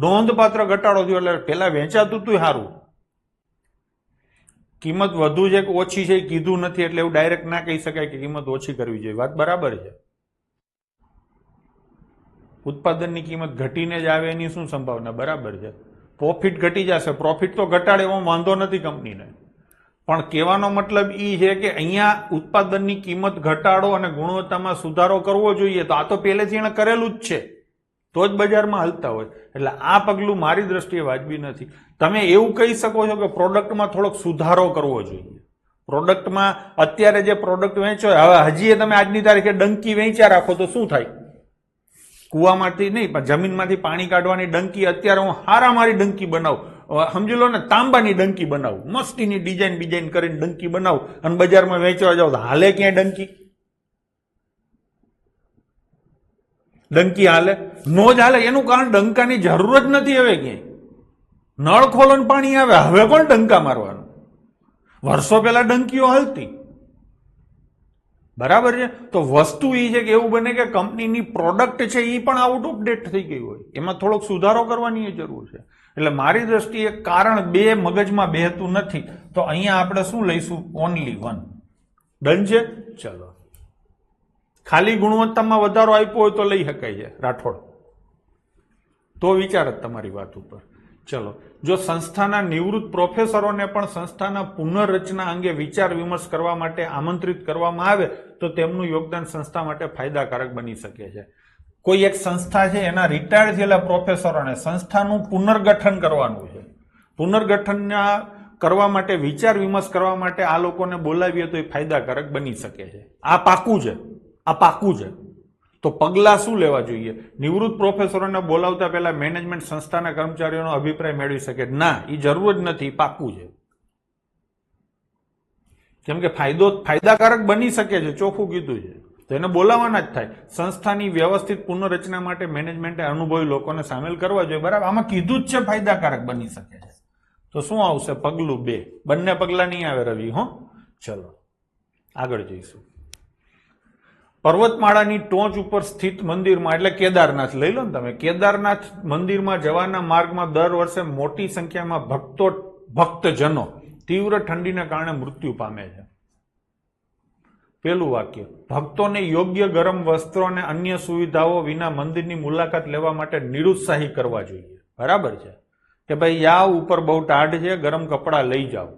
નોંધપાત્ર ઘટાડો થયો એટલે પેલા વેચાતું હતું સારું. કિંમત વધુ છે કે ઓછી છે કીધું નથી, એટલે એવું ડાયરેક્ટ ના કહી શકાય કે કિંમત ઓછી કરવી જોઈએ. વાત બરાબર છે. ઉત્પાદનની કિંમત ઘટીને જ આવે એની શું સંભાવના? બરાબર છે. પ્રોફિટ ઘટી જશે, પ્રોફિટ તો ઘટાડે એવો વાંધો નથી કંપનીને, પણ કહેવાનો મતલબ એ છે કે અહીંયા ઉત્પાદનની કિંમત ઘટાડો અને ગુણવત્તામાં સુધારો કરવો જોઈએ, તો આ તો પહેલેથી એણે કરેલું જ છે, તો જ બજારમાં હાલતા હોય. એટલે આ પગલું મારી દ્રષ્ટિએ વાજબી નથી. તમે એવું કહી શકો છો કે પ્રોડક્ટમાં થોડોક સુધારો કરવો જોઈએ. પ્રોડક્ટમાં અત્યારે જે પ્રોડક્ટ વેચો, હવે હજી તમે આજની તારીખે ડંકી વેચ્યા રાખો તો શું થાય? કુવામાંથી નહીં પણ જમીનમાંથી પાણી કાઢવાની ડંકી અત્યારે હું હારામારી ડંકી બનાવું, સમજી લો ને, તાંબાની ડંકી બનાવું, મસ્તીની ડિઝાઇન કરીને ડંકી બનાવું અને બજારમાં વેચવા જાવ તો હાલે ક્યાંય ડંકી? ડંકી હાલે? નો જ હાલે. એનું કારણ ડંકાની જરૂર જ નથી હવે ક્યાંય. નળ ખોલો ને પાણી આવે, હવે કોણ ડંકા મારવાનું? વર્ષો પહેલા ડંકીઓ હાલતી, બરાબર છે. તો વસ્તુ એ છે કે એવું બને કે કંપનીની પ્રોડક્ટ છે એ પણ આઉટ ઓફ ડેટ થઈ ગઈ હોય, એમાં થોડોક સુધારો કરવાની જરૂર છે. એટલે મારી દ્રષ્ટિએ કારણ બે મગજમાં બેહતું નથી, તો અહીંયા આપણે શું લઈશું? Only one. ડન છે? ચલો. ખાલી ગુણવત્તામાં વધારો આપ્યો હોય તો લઈ શકાય છે રાઠોડ, તો વિચાર જ તમારી વાત ઉપર. ચલો, જો સંસ્થાના નિવૃત્ત પ્રોફેસરોને પણ સંસ્થાના પુનર્રચના અંગે વિચાર વિમર્શ કરવા માટે આમંત્રિત કરવામાં આવે તો તેમનું યોગદાન સંસ્થા માટે ફાયદાકારક બની શકે છે. કોઈ એક સંસ્થા છે, એના રિટાયર્ડ થયેલા પ્રોફેસરોને સંસ્થાનું પુનર્ગઠન કરવાનું છે. પુનર્ગઠન કરવા માટે વિચાર વિમર્શ કરવા માટે આ લોકોને બોલાવીએ તો એ ફાયદાકારક બની શકે છે. આ પાકું છે, આ પાકું છે. તો પગલા શું લેવા જોઈએ? નિવૃત્ત પ્રોફેસરોને બોલાવતા પહેલા મેનેજમેન્ટ સંસ્થાના કર્મચારીઓનો અભિપ્રાય મેળવી શકે? ના, એ જરૂર જ નથી, પાકું છે. કેમ કે ફાયદાકારક બની શકે છે, ચોખ્ખું કીધું છે, તો એને બોલાવવાના જ થાય. સંસ્થાની વ્યવસ્થિત પુનર્રચના માટે મેનેજમેન્ટે અનુભવી લોકોને સામેલ કરવા જોઈએ, બરાબર. આમાં કીધું જ છે ફાયદાકારક બની શકે છે. તો શું આવશે? પગલું 2. બંને પગલા નહીં આવે રવિ. હો, ચલો આગળ જઈશું. પર્વતમાળાની ટોચ ઉપર સ્થિત મંદિરમાં, એટલે કેદારનાથ લઈ લો ને તમે, કેદારનાથ મંદિરમાં જવાના માર્ગમાં દર વર્ષે મોટી સંખ્યામાં ભક્તજનો તીવ્ર ઠંડીને કારણે મૃત્યુ પામે છે. પેલું વાક્ય, ભક્તોને યોગ્ય ગરમ વસ્ત્રો અને અન્ય સુવિધાઓ વિના મંદિરની મુલાકાત લેવા માટે નિરુત્સાહી કરવા જોઈએ, બરાબર છે. કે ભાઈ યા ઉપર બહુ ટાઢ છે, ગરમ કપડાં લઈ જાઓ.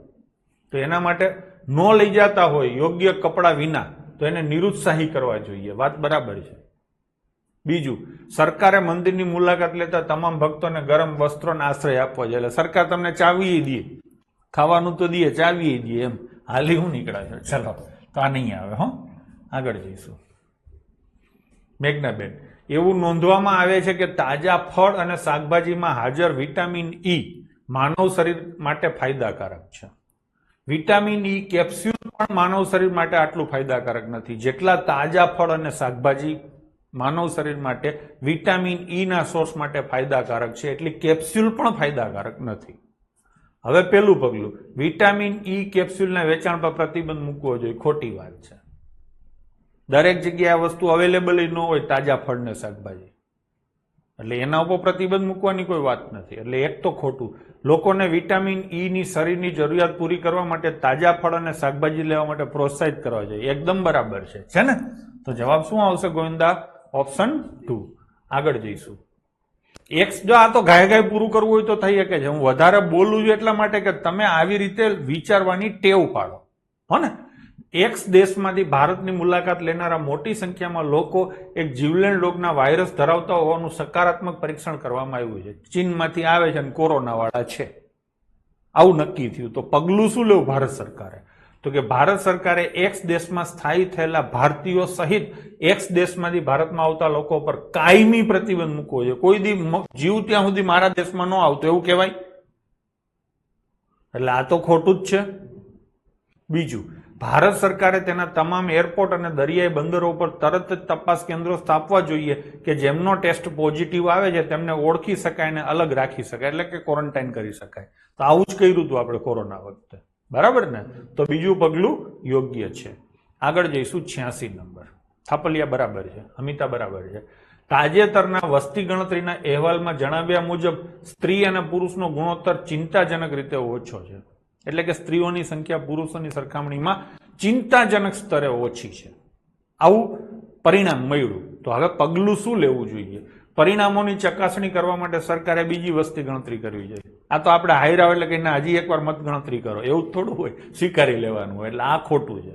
તો એના માટે ન લઈ જતા હોય યોગ્ય કપડાં વિના, તો એને નિરુત્સાહી કરવા જોઈએ, વાત બરાબર છે. બીજું, સરકારે મંદિરની મુલાકાત લેતા તમામ ભક્તોને ગરમ વસ્ત્રોને આશ્રય આપવો જોઈએ. એટલે સરકાર તમને ચાવી દે, ખાવાનું તો દે, ચાવી દે, એમ હાલી હું નીકળે છે. ચલો, તો આ નહીં આવે. હો, આગળ જઈશું. મેઘનાબેન, એવું નોંધવામાં આવે છે કે તાજા ફળ અને શાકભાજીમાં હાજર વિટામિન ઈ માનવ શરીર માટે ફાયદાકારક છે. વિટામિન ઈ કેપ્સ્યુલ પણ માનવ શરીર માટે આટલું ફાયદાકારક નથી જેટલા તાજા ફળ અને શાકભાજી માનવ શરીર માટે વિટામિન ઈ ના સોર્સ માટે ફાયદાકારક છે, એટલી કેપ્સ્યુલ પણ ફાયદાકારક નથી. હવે પેલું પગલું, વિટામિન ઈ કેપ્સ્યુલના વેચાણ પર પ્રતિબંધ મૂકવો જોઈએ. ખોટી વાત છે. દરેક જગ્યાએ આ વસ્તુ અવેલેબલ ન હોય, તાજા ફળ ને શાકભાજી, એટલે એના ઉપર પ્રતિબંધ મૂકવાની કોઈ વાત નથી. એટલે એક તો ખોટું. લોકોને વિટામિન ઈ ની શરીરની જરૂરિયાત પૂરી કરવા માટે તાજા ફળ અને શાકભાજી લેવા માટે પ્રોત્સાહિત કરવા જોઈએ. એકદમ બરાબર છે ને? તો જવાબ શું આવશે ગોવિંદા? ઓપ્શન 2. આગળ જઈશું. એક્સ, જો આ તો ગાય પૂરું કરવું હોય તો થઈ શકે છે. હું વધારે બોલું છું એટલા માટે કે તમે આવી રીતે વિચારવાની ટેવ પાડો, હો ને. એક્સ દેશમાંથી ભારતની મુલાકાત લેનારા મોટી સંખ્યામાં લોકો એક જીવલેણ રોગના વાયરસ ધરાવતા હોવાનું સકારાત્મક પરીક્ષણ કરવામાં આવ્યું છે. ચીનમાંથી આવે છે અને કોરોના વાળા છે, આવું નક્કી થયું. તો પગલું શું લેવું ભારત સરકારે? તો કે ભારત સરકારે એક્સ દેશમાં સ્થાયી થયેલા ભારતીયો સહિત એક્સ દેશમાંથી ભારતમાં આવતા લોકો પર કાયમી પ્રતિબંધ મૂકવો જોઈએ. કોઈ દી જીવ ત્યાં સુધી મારા દેશમાં ન આવતો એવું કહેવાય? એટલે આ તો ખોટું જ છે. બીજું, ભારત સરકારે તેના તમામ એરપોર્ટ અને દરિયાઈ બંદરો પર તરત જ તપાસ કેન્દ્રો સ્થાપવા જોઈએ કે જેમનો ટેસ્ટ પોઝિટિવ આવે છે તેમને ઓળખી શકાય અને અલગ રાખી શકાય, એટલે કે ક્વોરન્ટાઇન કરી શકાય. તો આવું જ કર્યું હતું આપણે કોરોના વખતે, બરાબર ને? તો બીજું પગલું યોગ્ય છે. આગળ જઈશું. 86 નંબર. થાપલિયા બરાબર છે, અમિતા બરાબર છે. તાજેતરના વસ્તી ગણતરીના અહેવાલમાં જણાવ્યા મુજબ સ્ત્રી અને પુરુષનો ગુણોત્તર ચિંતાજનક રીતે ઓછો છે. એટલે કે સ્ત્રીઓની સંખ્યા પુરુષોની સરખામણીમાં ચિંતાજનક સ્તરે ઓછી છે. આવું પરિણામ મળ્યું. તો હવે પગલું શું લેવું જોઈએ? પરિણામોની ચકાસણી કરવા માટે સરકારે બીજી વસ્તી ગણતરી કરવી જોઈએ. આ તો આપણે હાયરાવ એટલે કે ના હજી એકવાર મત ગણતરી કરો એવું જ થોડું હોય, સ્વીકારી લેવાનું હોય, એટલે આ ખોટું છે.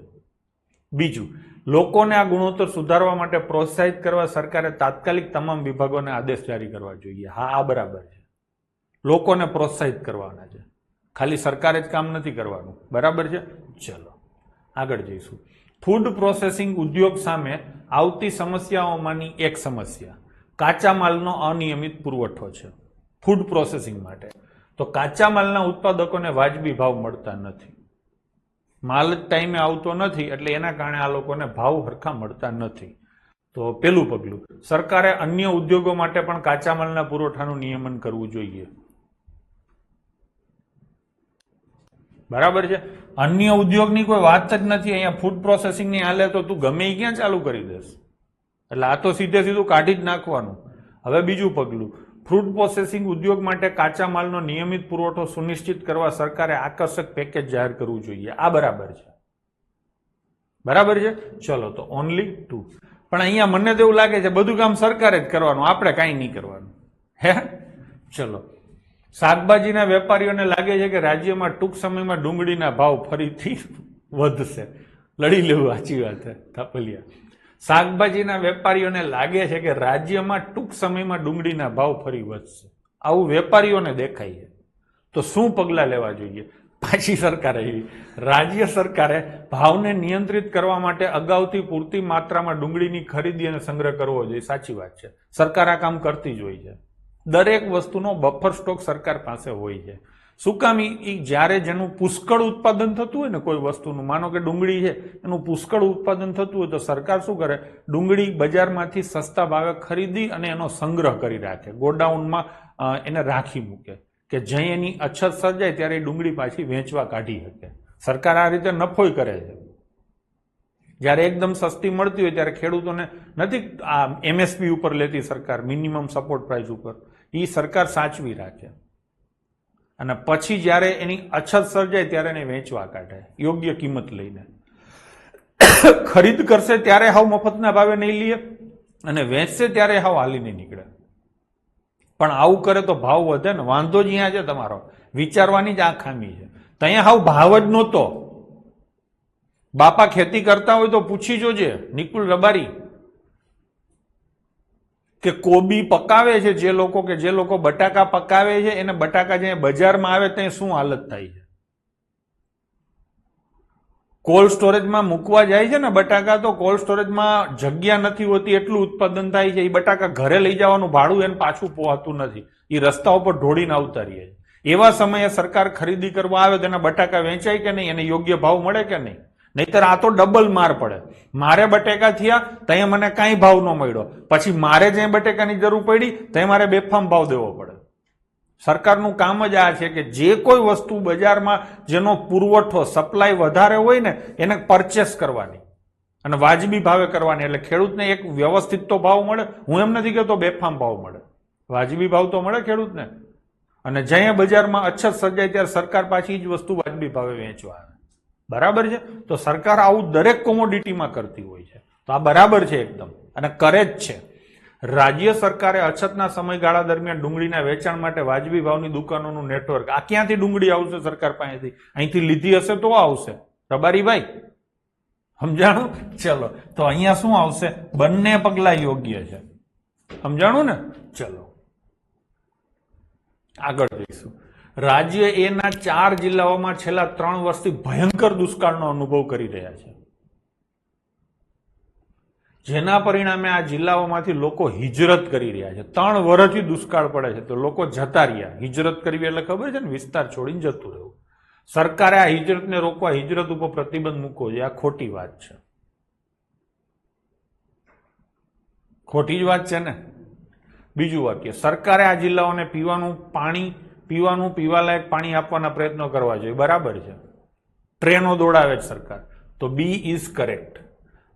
બીજું, લોકોને આ ગુણોત્તર સુધારવા માટે પ્રોત્સાહિત કરવા સરકારે તાત્કાલિક તમામ વિભાગોને આદેશ જારી કરવા જોઈએ. હા, આ બરાબર છે, લોકોને પ્રોત્સાહિત કરવાના છે, ખાલી સરકારે જ કામ નથી કરવાનું. બરાબર છે. ચલો આગળ જઈશું. ફૂડ પ્રોસેસિંગ ઉદ્યોગ સામે આવતી સમસ્યાઓમાંની એક સમસ્યા કાચા માલનો અનિયમિત પુરવઠો છે. ફૂડ પ્રોસેસિંગ માટે તો કાચા માલના ઉત્પાદકોને વાજબી ભાવ મળતા નથી. માલ જ ટાઈમે આવતો નથી, એટલે એના કારણે આ લોકોને ભાવ સરખા મળતા નથી. તો પેલું પગલું, સરકારે અન્ય ઉદ્યોગો માટે પણ કાચા માલના પુરવઠાનું નિયમન કરવું જોઈએ. બરાબર છે. અન્ય ઉદ્યોગની કોઈ વાત જ નથી અહીંયા. ફૂડ પ્રોસેસિંગની હાલે તો તું ગમે એ ક્યાં ચાલુ કરી દેસ, એટલે આ તો સીધે સીધું કાઢી જ નાખવાનું. હવે બીજું પગલું, ફૂડ પ્રોસેસિંગ ઉદ્યોગ માટે કાચા માલનો નિયમિત પુરવઠો સુનિશ્ચિત કરવા સરકારે આકર્ષક પેકેજ જાહેર કરવું જોઈએ. આ બરાબર છે. બરાબર છે. ચલો તો ઓનલી 2. પણ અહીંયા મને તો એવું લાગે છે બધું કામ સરકારે જ કરવાનું, આપણે કાંઈ નહીં કરવાનું. હે, ચલો. શાકભાજીના વેપારીઓને લાગે છે કે રાજ્યમાં ટૂંક સમયમાં ડુંગળીના ભાવ ફરીથી વધશે. લડી લેવું, સાચી વાત છે થાપલિયા. શાકભાજીના વેપારીઓને લાગે છે કે રાજ્યમાં ટૂંક સમયમાં ડુંગળીના ભાવ ફરી વધશે, આવું વેપારીઓને દેખાય છે. તો શું પગલાં લેવા જોઈએ? પાછી સરકારે, રાજ્ય સરકારે ભાવને નિયંત્રિત કરવા માટે અગાઉથી પૂરતી માત્રામાં ડુંગળીની ખરીદી અને સંગ્રહ કરવો જોઈએ. સાચી વાત છે, સરકાર આ કામ કરતી જ હોય છે. દરેક વસ્તુનો બફર સ્ટોક સરકાર પાસે હોય છે. શું કામ? જ્યારે જેનું પુષ્કળ ઉત્પાદન થતું હોય ને કોઈ વસ્તુનું, માનો કે ડુંગળી છે, એનું પુષ્કળ ઉત્પાદન થતું હોય તો સરકાર શું કરે? ડુંગળી બજારમાંથી સસ્તા ભાવે ખરીદી અને એનો સંગ્રહ કરી રાખે, ગોડાઉનમાં એને રાખી મૂકે, કે જ્યાં એની અછત સર્જાય ત્યારે એ ડુંગળી પાછી વેચવા કાઢી શકે. સરકાર આ રીતે નફોય કરે છે. જ્યારે એકદમ સસ્તી મળતી હોય ત્યારે ખેડૂતોને નથી આ MSP ઉપર લેતી સરકાર, મિનિમમ સપોર્ટ પ્રાઇસ ઉપર, એ સરકાર સાચવી રાખે અને પછી જ્યારે એની અછત સર્જાય ત્યારે એને વેચવા કાઢે યોગ્ય કિંમત લઈને. ખરીદ કરશે ત્યારે હાવ મફતના ભાવે નહીં લે અને વેચશે ત્યારે હાવ હાલીને નીકળે. પણ આવું કરે તો ભાવ વધે ને. વાંધો જ અહીંયા છે તમારો, વિચારવાની જ આ ખામી છે. તો અહીંયા હાવ ભાવ જ નહોતો. બાપા ખેતી કરતા હોય તો પૂછી જોજે નિકુલ રબારી કે કોબી પકાવે છે જે લોકો બટાકા પકાવે છે, એને બટાકા જે બજારમાં આવે ત્યાં શું હાલત થાય છે. કોલ્ડ સ્ટોરેજમાં મૂકવા જાય છે ને બટાકા, તો કોલ્ડ સ્ટોરેજમાં જગ્યા નથી હોતી, એટલું ઉત્પાદન થાય છે. એ બટાકા ઘરે લઈ જવાનું ભાડું એને પાછું પોહાતું નથી, એ રસ્તા ઉપર ઢોળીને આવતા રહે છે. એવા સમયે સરકાર ખરીદી કરવા આવે તો એના બટાકા વેચાય કે નહીં, એને યોગ્ય ભાવ મળે કે નહીં? નહીતર આ તો ડબલ માર પડે. મારે બટેકા થયા ત્યાં મને કાંઈ ભાવ ન મળ્યો, પછી મારે જ્યાં બટેકાની જરૂર પડી ત્યાં મારે બેફામ ભાવ દેવો પડે. સરકારનું કામ જ આ છે કે જે કોઈ વસ્તુ બજારમાં જેનો પુરવઠો સપ્લાય વધારે હોય ને એને પરચેસ કરવાની અને વાજબી ભાવે કરવાની, એટલે ખેડૂતને એક વ્યવસ્થિત તો ભાવ મળે. હું એમ નથી કહેતો બેફામ ભાવ મળે, વાજબી ભાવ તો મળે ખેડૂતને. અને જ્યાં બજારમાં અછત સર્જાય ત્યારે સરકાર પાછી જ વસ્તુ વાજબી ભાવે વેચવા આવે. બરાબર છે. તો સરકાર આવું દરેક કોમોડિટીમાં કરતી હોય છે, તો આ બરાબર છે એકદમ, અને કરે જ છે. રાજ્ય સરકારે અછતના સમયગાળા દરમિયાન ડુંગળીના વેચાણ માટે વાજબી ભાવની દુકાનોનું નેટવર્ક. આ ક્યાંથી ડુંગળી આવશે સરકાર પાસેથી? અહીંથી લીધી હશે તો આવશે. રબારીભાઈ સમજાણું? ચલો તો અહીંયા શું આવશે? બંને પગલા યોગ્ય છે. સમજાણું ને? ચલો આગળ જઈશું. રાજ્ય એના 4 જિલ્લાઓમાં છેલ્લા 3 વર્ષથી ભયંકર દુષ્કાળનો અનુભવ કરી રહ્યા છે, જેના પરિણામે આ જિલ્લાઓમાંથી લોકો હિજરત કરી રહ્યા છે. 3 વર્ષથી દુષ્કાળ પડે છે તો લોકો જતા રહ્યા. હિજરત કરવી એટલે ખબર છે ને, વિસ્તાર છોડીને જતું રહેવું. સરકારે આ હિજરતને રોકવા હિજરત ઉપર પ્રતિબંધ મૂકવો જોઈએ. આ ખોટી વાત છે, ખોટી જ વાત છે ને. બીજું વાક્ય, સરકારે આ જિલ્લાઓને પીવાલાયક પાણી આપવાના પ્રયત્નો કરવા જોઈએ. બરાબર છે, ટ્રેનો દોડાવે છે સરકાર, તો બી ઇઝ કરેક્ટ.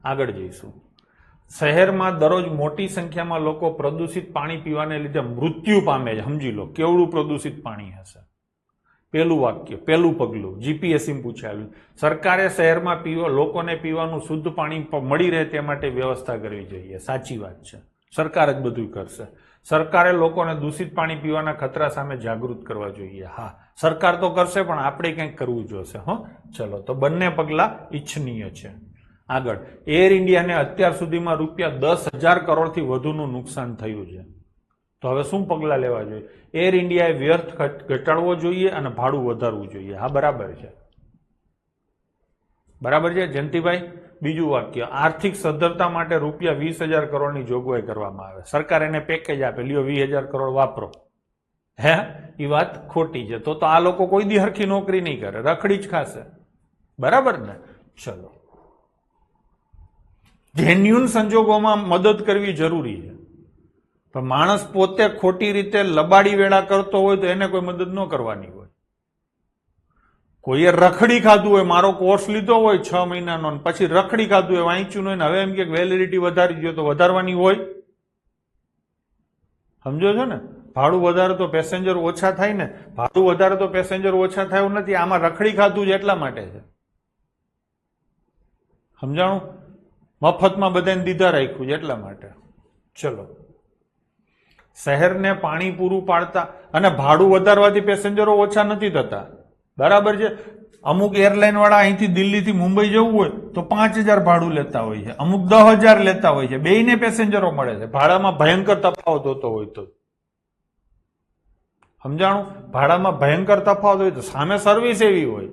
આગળ જઈશું. શહેરમાં દરરોજ મોટી સંખ્યામાં લોકો પ્રદૂષિત પાણી પીવાને લીધે મૃત્યુ પામે છે. સમજી લો કેવડું પ્રદૂષિત પાણી હશે. પેલું વાક્ય, પેલું પગલું જીપીએસસી પૂછાયું. સરકારે શહેરમાં લોકોને પીવાનું શુદ્ધ પાણી મળી રહે તે માટે વ્યવસ્થા કરવી જોઈએ. સાચી વાત છે, સરકાર જ બધું કરશે. સરકારે લોકોને દૂષિત પાણી પીવાના ખતરા સામે જાગૃત કરવા જોઈએ. હા, સરકાર તો કરશે પણ આપણે કંઈક કરવું જોશે. હો, ચલો, તો બંને પગલા ઈચ્છનીય છે. આગળ, એર ઇન્ડિયાને અત્યાર સુધીમાં ₹10,000 કરોડથી વધુનું નુકસાન થયું છે. તો હવે શું પગલા લેવા જોઈએ? એર ઇન્ડિયાએ વ્યર્થ ઘટાડવો જોઈએ અને ભાડું વધારવું જોઈએ. હા, બરાબર છે. બરાબર છે જયંતિભાઈ. બીજું વાક્ય, આર્થિક સદ્ધરતા માટે ₹20,000 કરોડની જોગવાઈ કરવામાં આવે. સરકાર એને પેકેજ આપે, લ્યો 20,000 કરોડ વાપરો. હે, એ વાત ખોટી છે. તો આ લોકો કોઈ દી હરખી નોકરી નહીં કરે, રખડી જ ખાશે. બરાબર ને? ચલો, જેન્યુન સંજોગોમાં મદદ કરવી જરૂરી છે, પણ માણસ પોતે ખોટી રીતે લબાડી વેળા કરતો હોય તો એને કોઈ મદદ ન કરવાની હોય. કોઈએ રખડી ખાધું હોય, મારો કોર્સ લીધો હોય 6 મહિનાનો, પછી રખડી ખાધું હોય, વાંચ્યું હોય ને હવે એમ કે વેલિડિટી વધારી દો, તો વધારવાની હોય? સમજો છો ને? ભાડું વધારે તો પેસેન્જર ઓછા થાય ને. ભાડું વધારે તો પેસેન્જર ઓછા થાય એવું નથી, આમાં રખડી ખાધું જ એટલા માટે છે. સમજાણું? મફતમાં બધાને દીધા રાખ્યું છે એટલા માટે. ચલો, શહેરને પાણી પૂરું પાડતા, અને ભાડું વધારવાથી પેસેન્જરો ઓછા નથી થતા. બરાબર છે. અમુક એરલાઇન વાળા અહીંથી દિલ્હીથી મુંબઈ જવું હોય તો 5,000 ભાડું લેતા હોય છે, અમુક 10,000 લેતા હોય છે. બેયને પેસેન્જરો મળે છે. ભાડામાં ભયંકર તફાવત હોતો હોય તો. સમજાણું? ભાડામાં ભયંકર તફાવત હોય તો સામે સર્વિસ એવી હોય.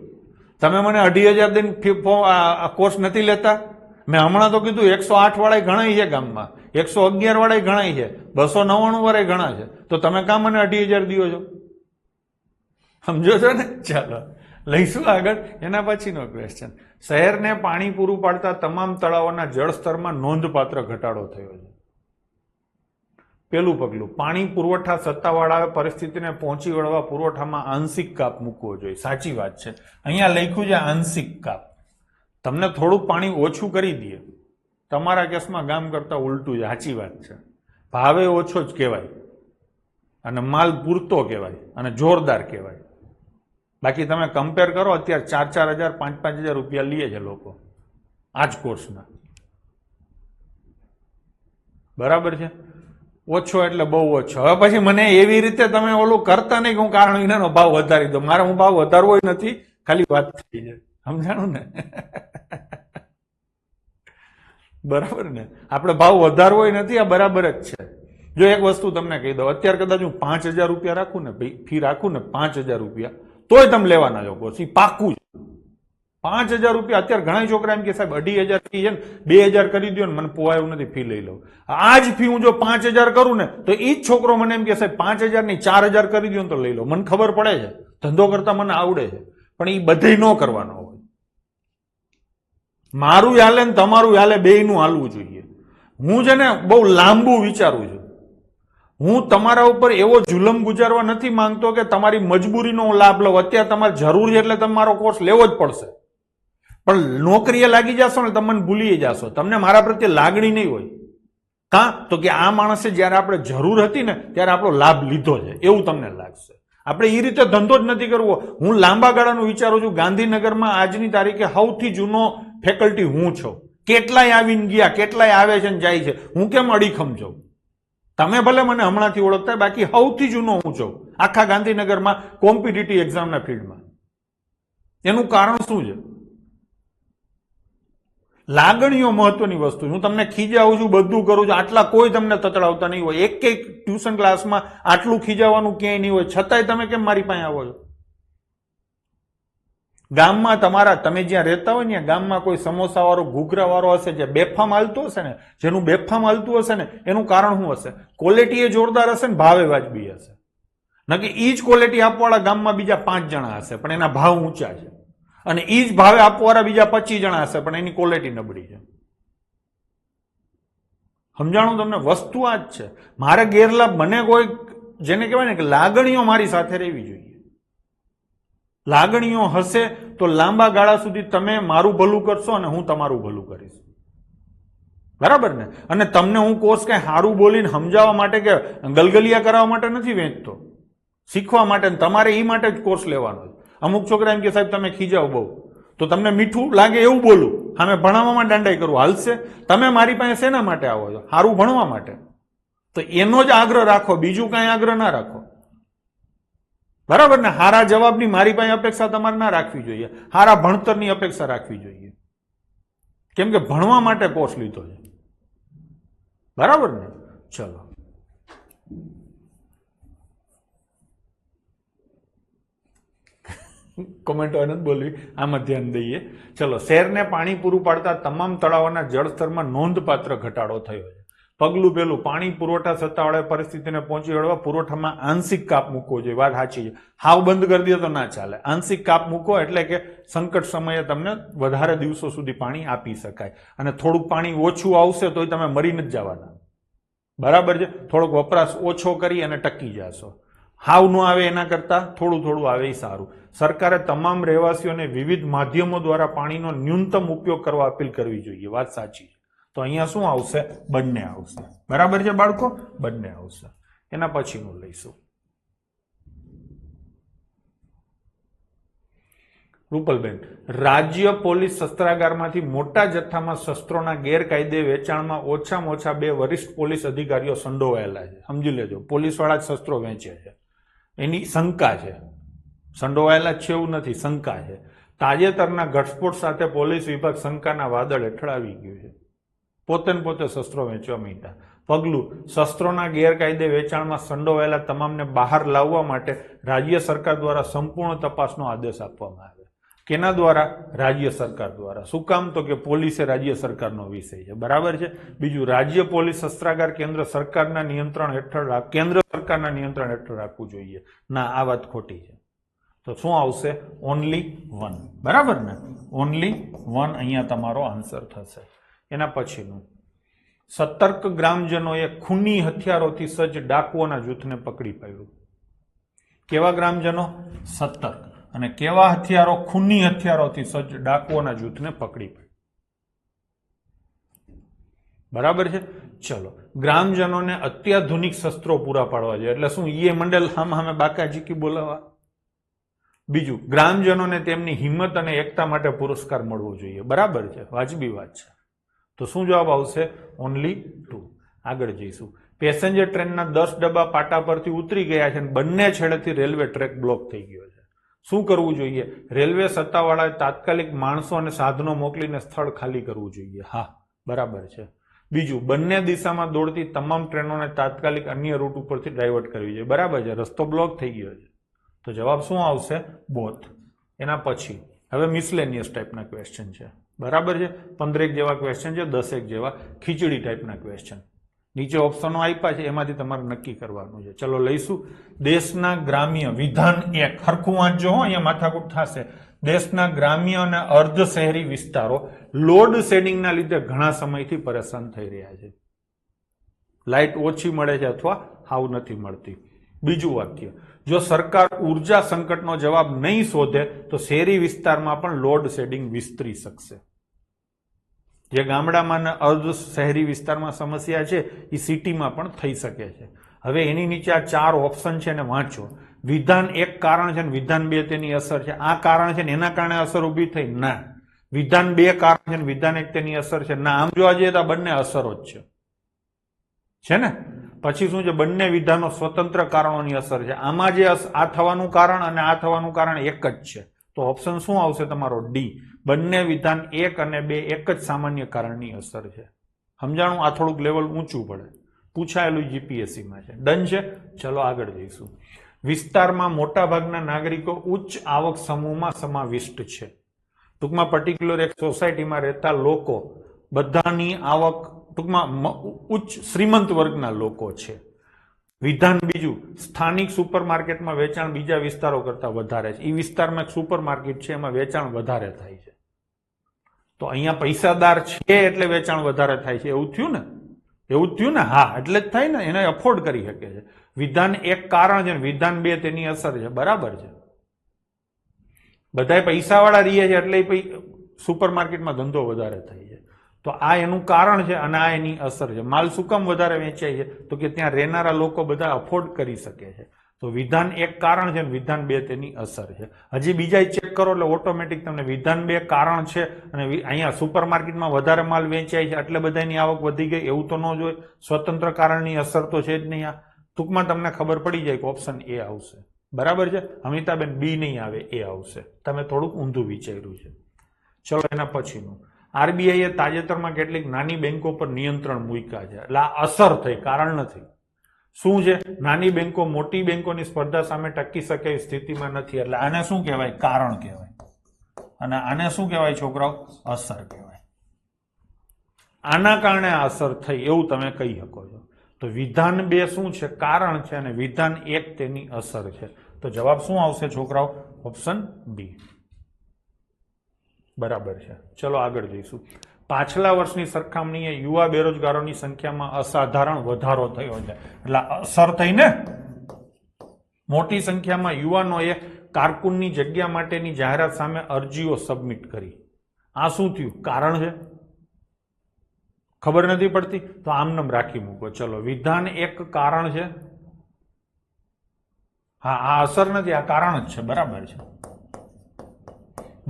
તમે મને 2,500 દઈને કોર્સ નથી લેતા. મેં હમણાં તો કીધું 108 વાળા ઘણા છે ગામમાં, 111 વાળા ઘણા છે, 299 વાળા ઘણા છે. તો તમે કાં મને 2,500 દિયો છો? સમજો છો ને? ચાલો, લઈશું આગળ. એના પછીનો ક્વેશ્ચન, શહેરને પાણી પૂરું પાડતા તમામ તળાવોના જળસ્તરમાં નોંધપાત્ર ઘટાડો થયો છે. પેલું પગલું, પાણી પુરવઠા સત્તાવાળાએ પરિસ્થિતિને પહોંચી વળવા પુરવઠામાં આંશિક કાપ મૂકવો જોઈએ. સાચી વાત છે. અહીંયા લખ્યું છે આંશિક કાપ. તમને થોડુંક પાણી ઓછું કરી દે, તમારા કેસમાં ગામ કરતા ઉલટું છે. સાચી વાત છે. ભાવે ઓછો જ કહેવાય અને માલ પૂરતો કહેવાય અને જોરદાર કહેવાય. બાકી તમે કમ્પેર કરો, અત્યારે 4,000, 5,000 રૂપિયા લે છે લોકો આ જ કોર્સના. બરાબર છે? ઓછો એટલે બહુ ઓછો. હવે પછી મને એવી રીતે તમે ઓલું કરતા નહીં કે હું કારણ વિનાનો ભાવ વધારી દો. મારે હું ભાવ વધારવો નથી, ખાલી વાત થઈ જાય. સમજાણું ને? બરાબર ને? આપણે ભાવ વધારવો નથી, આ બરાબર જ છે. જો એક વસ્તુ તમને કહી દઉં, અત્યારે કદાચ હું 5,000 રૂપિયા રાખું ને, ફી રાખું ને 5,000 રૂપિયા, તોય તમે લેવાના છો કોર્સ. પાકું જ 5,000 રૂપિયા. અત્યારે ઘણા છોકરા એમ કે સાહેબ 2,500 ફી છે ને, 2,000 કરી દો ને, મને પોવાયું નથી, ફી લઈ લઉં. આ જ ફી હું જો 5,000 કરું ને તો એ જ છોકરો મને એમ કે સાહેબ 5,000 ની 4,000 કરી દો ને તો લઈ લો. મને ખબર પડે છે, ધંધો કરતા મને આવડે છે, પણ એ બધે ન કરવાનો હોય. મારું હાલે ને તમારું હાલે, બેયનું હાલવું જોઈએ. હું છે ને બહુ લાંબુ વિચારું છું. હું તમારા ઉપર એવો જુલમ ગુજારવા નથી માંગતો કે તમારી મજબૂરીનો હું લાભ લઉં. અત્યારે તમારે જરૂર છે એટલે તમારો કોર્સ લેવો જ પડશે, પણ નોકરીએ લાગી જશો ને તમે મને ભૂલી જશો. તમને મારા પ્રત્યે લાગણી નહીં હોય. કાં તો કે આ માણસે જયારે આપણે જરૂર હતી ને ત્યારે આપણો લાભ લીધો છે એવું તમને લાગશે. આપણે એ રીતે ધંધો જ નથી કરવો. હું લાંબા ગાળાનું વિચારું છું. ગાંધીનગરમાં આજની તારીખે સૌથી જૂનો ફેકલ્ટી હું છું. કેટલાય આવીને ગયા, કેટલાય આવે છે ને જાય છે. હું કેમ અડીખમ છું? તમે ભલે મને હમણાંથી ઓળખતા, બાકી સૌથી જૂનો હું છું આખા ગાંધીનગરમાં કોમ્પિટિટિવ એક્ઝામના ફિલ્ડમાં. એનું કારણ શું છે? લાગણીઓ મહત્વની વસ્તુ. હું તમને ખીજાવું છું, બધું કરું છું, આટલા કોઈ તમને તતડાવતા નહીં હોય. એક ટ્યુશન ક્લાસમાં આટલું ખીજાવાનું ક્યાંય નહીં હોય, છતાંય તમે કેમ મારી પાસે આવો છો? ગામમાં તમારા, તમે જ્યાં રહેતા હોય ને ગામમાં કોઈ સમોસા વાળો, ઘૂઘરા વાળો હશે, જે બેફામ હાલતું હશે ને, જેનું બેફામ હાલતું હશે ને, એનું કારણ શું હશે? ક્વોલિટી એ જોરદાર હશે ને, ભાવે વાજબી હશે. નક્કી ઈ જ ક્વોલિટી આપવાવાળા ગામમાં બીજા 5 જણા હશે, પણ એના ભાવ ઊંચા છે. અને ઈ જ ભાવે આપવાવાળા બીજા 25 જણા હશે, પણ એની ક્વોલિટી નબળી છે. સમજાણું તમને? વસ્તુ આ જ છે. મારે ગેરલાભ, મને કોઈ, જેને કહેવાય ને કે લાગણીઓ મારી સાથે રહેવી જોઈએ. લાગણીઓ હશે તો લાંબા ગાળા સુધી તમે મારું ભલું કરશો અને હું તમારું ભલું કરીશ. બરાબર ને? અને તમને હું કોર્સ કઈ સારું બોલીને સમજાવવા માટે કે ગલગલિયા કરાવવા માટે નથી વેચતો, શીખવા માટે. તમારે એ માટે જ કોર્સ લેવાનો. અમુક છોકરા એમ કે સાહેબ તમે ખીજાવ બહુ, તો તમને મીઠું લાગે એવું બોલું, સામે ભણાવવામાં દાંડાઈ કરું, હાલશે? તમે મારી પાસે શેના માટે આવો છો? સારું ભણવા માટે. તો એનો જ આગ્રહ રાખો, બીજું કાંઈ આગ્રહ ના રાખો. બરાબર ને? હારા જવાબની મારી પાસે અપેક્ષા તમારે ના રાખવી જોઈએ, હારા ભણતરની અપેક્ષા રાખવી જોઈએ. કેમ કે ભણવા માટે કોર્સ લીધો છે. બરાબર ને? ચલો, કોમેન્ટો નથી બોલવી, આમાં ધ્યાન દઈએ. ચલો, શહેરને પાણી પૂરું પાડતા તમામ તળાવોના જળસ્તરમાં નોંધપાત્ર ઘટાડો થયો છે. પગલું પહેલું, પાણી પુરવઠા સત્તાવાળા પરિસ્થિતિને પહોંચી વળવા પુરવઠામાં આંશિક કાપ મૂકવો જોઈએ. વાત સાચી છે. હાવ બંધ કરી દે તો ના ચાલે. આંશિક કાપ મૂકો એટલે કે સંકટ સમયે તમને વધારે દિવસો સુધી પાણી આપી શકાય. અને થોડુંક પાણી ઓછું આવશે તોય તમે મરી નથી જવાના. બરાબર છે? થોડોક વપરાશ ઓછો કરી અને ટકી જશો. હાવ ન આવે એના કરતા થોડું થોડું આવે એ સારું. સરકારે તમામ રહેવાસીઓને વિવિધ માધ્યમો દ્વારા પાણીનો ન્યૂનતમ ઉપયોગ કરવા અપીલ કરવી જોઈએ. વાત સાચી. તો અહીંયા શું આવશે? બંને આવશે. બરાબર છે બાળકો? બંને આવશે. એના પછીનું લઈશું. રૂપલબેન, રાજ્ય પોલીસ શસ્ત્રાગારમાંથી મોટા જથ્થામાં શસ્ત્રોના ગેરકાયદે વેચાણમાં ઓછામાં ઓછા 2 વરિષ્ઠ પોલીસ અધિકારીઓ સંડોવાયેલા છે. સમજી લેજો, પોલીસ વાળા જ શસ્ત્રો વેચે છે. એની શંકા છે. સંડોવાયેલા છે એવું નથી, શંકા છે. તાજેતરના ઘટસ્ફોટ સાથે પોલીસ વિભાગ શંકાના વાદળ હેઠળ આવી ગયું છે. પોતે ને પોતે શસ્ત્રો વેચવા માંડ્યા. પગલું, શસ્ત્રોના ગેરકાયદે વેચાણમાં સંડોવાયેલા તમામને બહાર લાવવા માટે રાજ્ય સરકાર દ્વારા સંપૂર્ણ તપાસનો આદેશ આપવામાં આવે. કેના દ્વારા? રાજ્ય સરકાર દ્વારા. શું કામ? તો કે પોલીસે રાજ્ય સરકારનો વિષય છે. બરાબર છે? બીજું, રાજ્ય પોલીસ શસ્ત્રાગાર કેન્દ્ર સરકારના નિયંત્રણ હેઠળ રાખવું જોઈએ. ના, આ વાત ખોટી છે. તો શું આવશે? ઓનલી 1. બરાબર ને? ઓનલી 1 અહીંયા તમારો આન્સર થશે. એના પછીનું, સતર્ક ગ્રામજનોએ ખૂની હથિયારોથી સજ્જ ડાકુઓના જૂથને પકડી પાડ્યું. કેવા ગ્રામજનો? સતર્ક. અને કેવા હથિયારો? ખૂની હથિયારોથી સજ્જ ડાકુઓના જૂથને પકડી પાડ્યું. બરાબર છે? ચલો, ગ્રામજનોને અત્યાધુનિક શસ્ત્રો પૂરા પાડવા જોઈએ. એટલે શું? એ મંડળ સામે બાકાજીકી બોલાવવા. બીજું, ગ્રામજનોને તેમની હિંમત અને એકતા માટે પુરસ્કાર મળવો જોઈએ. બરાબર છે? વાજબી વાત છે. તો શું જવાબ આવશે? ઓનલી 2. આગળ જઈશું. પેસેન્જર ટ્રેનના 10 ડબ્બા પાટા પરથી ઉતરી ગયા છે અને બંને છેડેથી રેલવે ટ્રેક બ્લોક થઈ ગયો છે. શું કરવું જોઈએ? રેલવે સત્તાવાળાએ તાત્કાલિક માણસો અને સાધનો મોકલીને સ્થળ ખાલી કરવું જોઈએ. હા, બરાબર છે. બીજું, બંને દિશામાં દોડતી તમામ ટ્રેનોને તાત્કાલિક અન્ય રૂટ ઉપરથી ડાયવર્ટ કરવી જોઈએ. બરાબર છે? રસ્તો બ્લોક થઈ ગયો છે. તો જવાબ શું આવશે? બોથ. એના પછી હવે મિસલેનિયસ ટાઈપના ક્વેશ્ચન છે. બરાબર છે? 15 જેવા ક્વેશ્ચન છે, 10 જેવા ખીચડી ટાઈપના ક્વેશ્ચન. નીચે ઓપ્શનો આપ્યા છે, એમાંથી તમારે નક્કી કરવાનું છે. ચલો લઈશું. દેશના ગ્રામ્ય વિધાન 1 હરખું વાંચજો હો, અહીંયા માથાકૂટ થશે. દેશના ગ્રામ્ય અને અર્ધ શહેરી વિસ્તારો લોડ શેડિંગના લીધે ઘણા સમયથી પરેશાન થઈ રહ્યા છે. લાઇટ ઓછી મળે છે અથવા હાવ નથી મળતી. બીજું વાક્ય, જો સરકાર ઉર્જા સંકટનો જવાબ નહીં શોધે તો શહેરી વિસ્તારમાં પણ લોડ શેડિંગ વિસ્તરી શકશે. જે ગામડામાં અર્ધ શહેરી વિસ્તારમાં સમસ્યા છે એ સિટીમાં પણ થઈ શકે છે. હવે એની નીચે આ 4 ઓપ્શન છે ને વાંચો. વિધાન 1 કારણ છે ને વિધાન 2 તેની અસર છે. આ કારણ છે ને એના કારણે અસર ઊભી થઈ? ના. વિધાન 2 કારણ છે ને વિધાન 1 તેની અસર છે? ના. આમ જોવા જઈએ તો બંને અસરો જ છે ને? પછી શું છે? બંને વિધાનો સ્વતંત્ર કારણોની અસર છે. આમાં જે આ થવાનું કારણ અને આ થવાનું કારણ એક જ છે. તો ઓપ્શન શું આવશે તમારો? ડી. બંને વિધાન 1 અને 2 એક જ સામાન્ય કારણની અસર છે. સમજાણું? આ થોડુંક લેવલ ઊંચું પડે, પૂછાયેલું જીપીએસસીમાં છે. ડન છે? ચલો આગળ જઈશું. વિસ્તારમાં મોટાભાગના નાગરિકો ઉચ્ચ આવક સમૂહમાં સમાવિષ્ટ છે. ટૂંકમાં પર્ટિક્યુલર એક સોસાયટીમાં રહેતા લોકો બધાની આવક ટૂંકમાં ઉચ્ચ શ્રીમંત વર્ગના લોકો છે. વિધાન બીજું, સ્થાનિક સુપરમાર્કેટમાં વેચાણ બીજા વિસ્તારો કરતા વધારે છે. એ વિસ્તારમાં એક સુપરમાર્કેટ છે, એમાં વેચાણ વધારે થાય છે. તો અહીંયા પૈસાદાર છે એટલે વેચાણ વધારે થાય છે. એવું થયું ને? એવું જ થયું ને? હા, એટલે જ થાય ને. એને અફોર્ડ કરી શકે છે. વિધાન 1 કારણ છે, વિધાન 2 તેની અસર છે. બરાબર છે? બધા પૈસાવાળા રહીએ છે એટલે સુપરમાર્કેટમાં ધંધો વધારે થાય છે. તો આ એનું કારણ છે અને આ એની અસર છે. માલ શું કામ વધારે વેચાય છે? તો કે ત્યાં રહેનારા લોકો બધા અફોર્ડ કરી શકે છે. તો તો વિધાન 1 કારણ છે અને વિધાન 2 તેની અસર છે. હજી બીજા ચેક કરો એટલે ઓટોમેટિક તમને વિધાન 2 કારણ છે અને અહીંયા સુપરમાર્કેટમાં વધારે માલ વેચાય છે એટલે બધાની આવક વધી ગઈ એવું તો ન જ હોય. સ્વતંત્ર કારણની અસર તો છે જ નહીં. આ ટૂંકમાં તમને ખબર પડી જાય કે ઓપ્શન એ આવશે. બરાબર છે. અમિતાબેન બી નહીં આવે, એ આવશે. તમે થોડુંક ઊંધું વિચાર્યું છે. ચલો એના પછીનું, આરબીઆઈએ તાજેતરમાં કેટલીક નાની બેંકો પર નિયંત્રણ મૂક્યા છે. એટલે આ અસર થઈ, કારણ નથી. શું છે? નાની બેંકો મોટી બેંકોની સ્પર્ધા સામે ટકી શકે એવી સ્થિતિમાં નથી. એટલે આને શું કહેવાય? કારણ કહેવાય. અને આને શું કહેવાય છોકરાઓ? અસર કહેવાય. આના કારણે આ અસર થઈ એવું તમે કહી શકો છો. તો વિધાન 2 શું છે? કારણ છે. અને વિધાન 1 તેની અસર છે. તો જવાબ શું આવશે છોકરાઓ? Option B. બરાબર છે. ચલો આગળ જઈશું. પાછલા વર્ષની સરખામણીએ યુવા બેરોજગારોની સંખ્યામાં અસાધારણ વધારો થયો છે. એટલે અસર થઈ ને. મોટી સંખ્યામાં યુવાનોએ કારકુનની જગ્યા માટેની જાહેરાત સામે અરજીઓ સબમિટ કરી. આ શું થયું? કારણ છે. ખબર નથી પડતી તો આમનામ રાખી મૂકો. ચલો, વિધાન 1 કારણ છે. હા, આ અસર નથી, આ કારણ જ છે. બરાબર છે.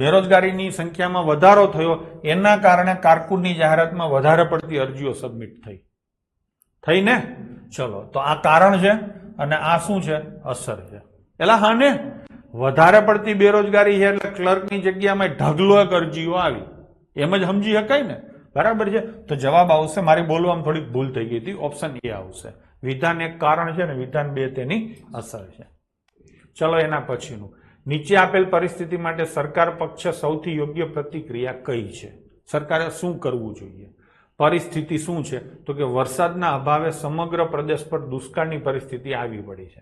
બેરોજગારીની સંખ્યામાં વધારો થયો એના કારણે કારકુનની જાહેરાતમાં વધારે પડતી અરજીઓ સબમિટ થઈ ને. ચલો, તો આ કારણ છે અને આ શું છે? અસર છે. એટલે હા ને, વધારે પડતી બેરોજગારી છે એટલે ક્લર્કની જગ્યામાં ઢગલો અરજીઓ આવી, એમ જ સમજી શકાય ને. બરાબર છે. તો જવાબ આવશે, મારી બોલવામાં થોડીક ભૂલ થઈ ગઈ હતી, ઓપ્શન એ આવશે. વિધાન 1 કારણ છે અને વિધાન 2 તેની અસર છે. ચલો એના પછીનું, નીચે આપેલ પરિસ્થિતિ માટે સરકાર પક્ષે સૌથી યોગ્ય પ્રતિક્રિયા કઈ છે? સરકારે શું કરવું જોઈએ? પરિસ્થિતિ શું છે? તો કે વરસાદના અભાવે સમગ્ર પ્રદેશ પર દુષ્કાળની પરિસ્થિતિ આવી પડી છે.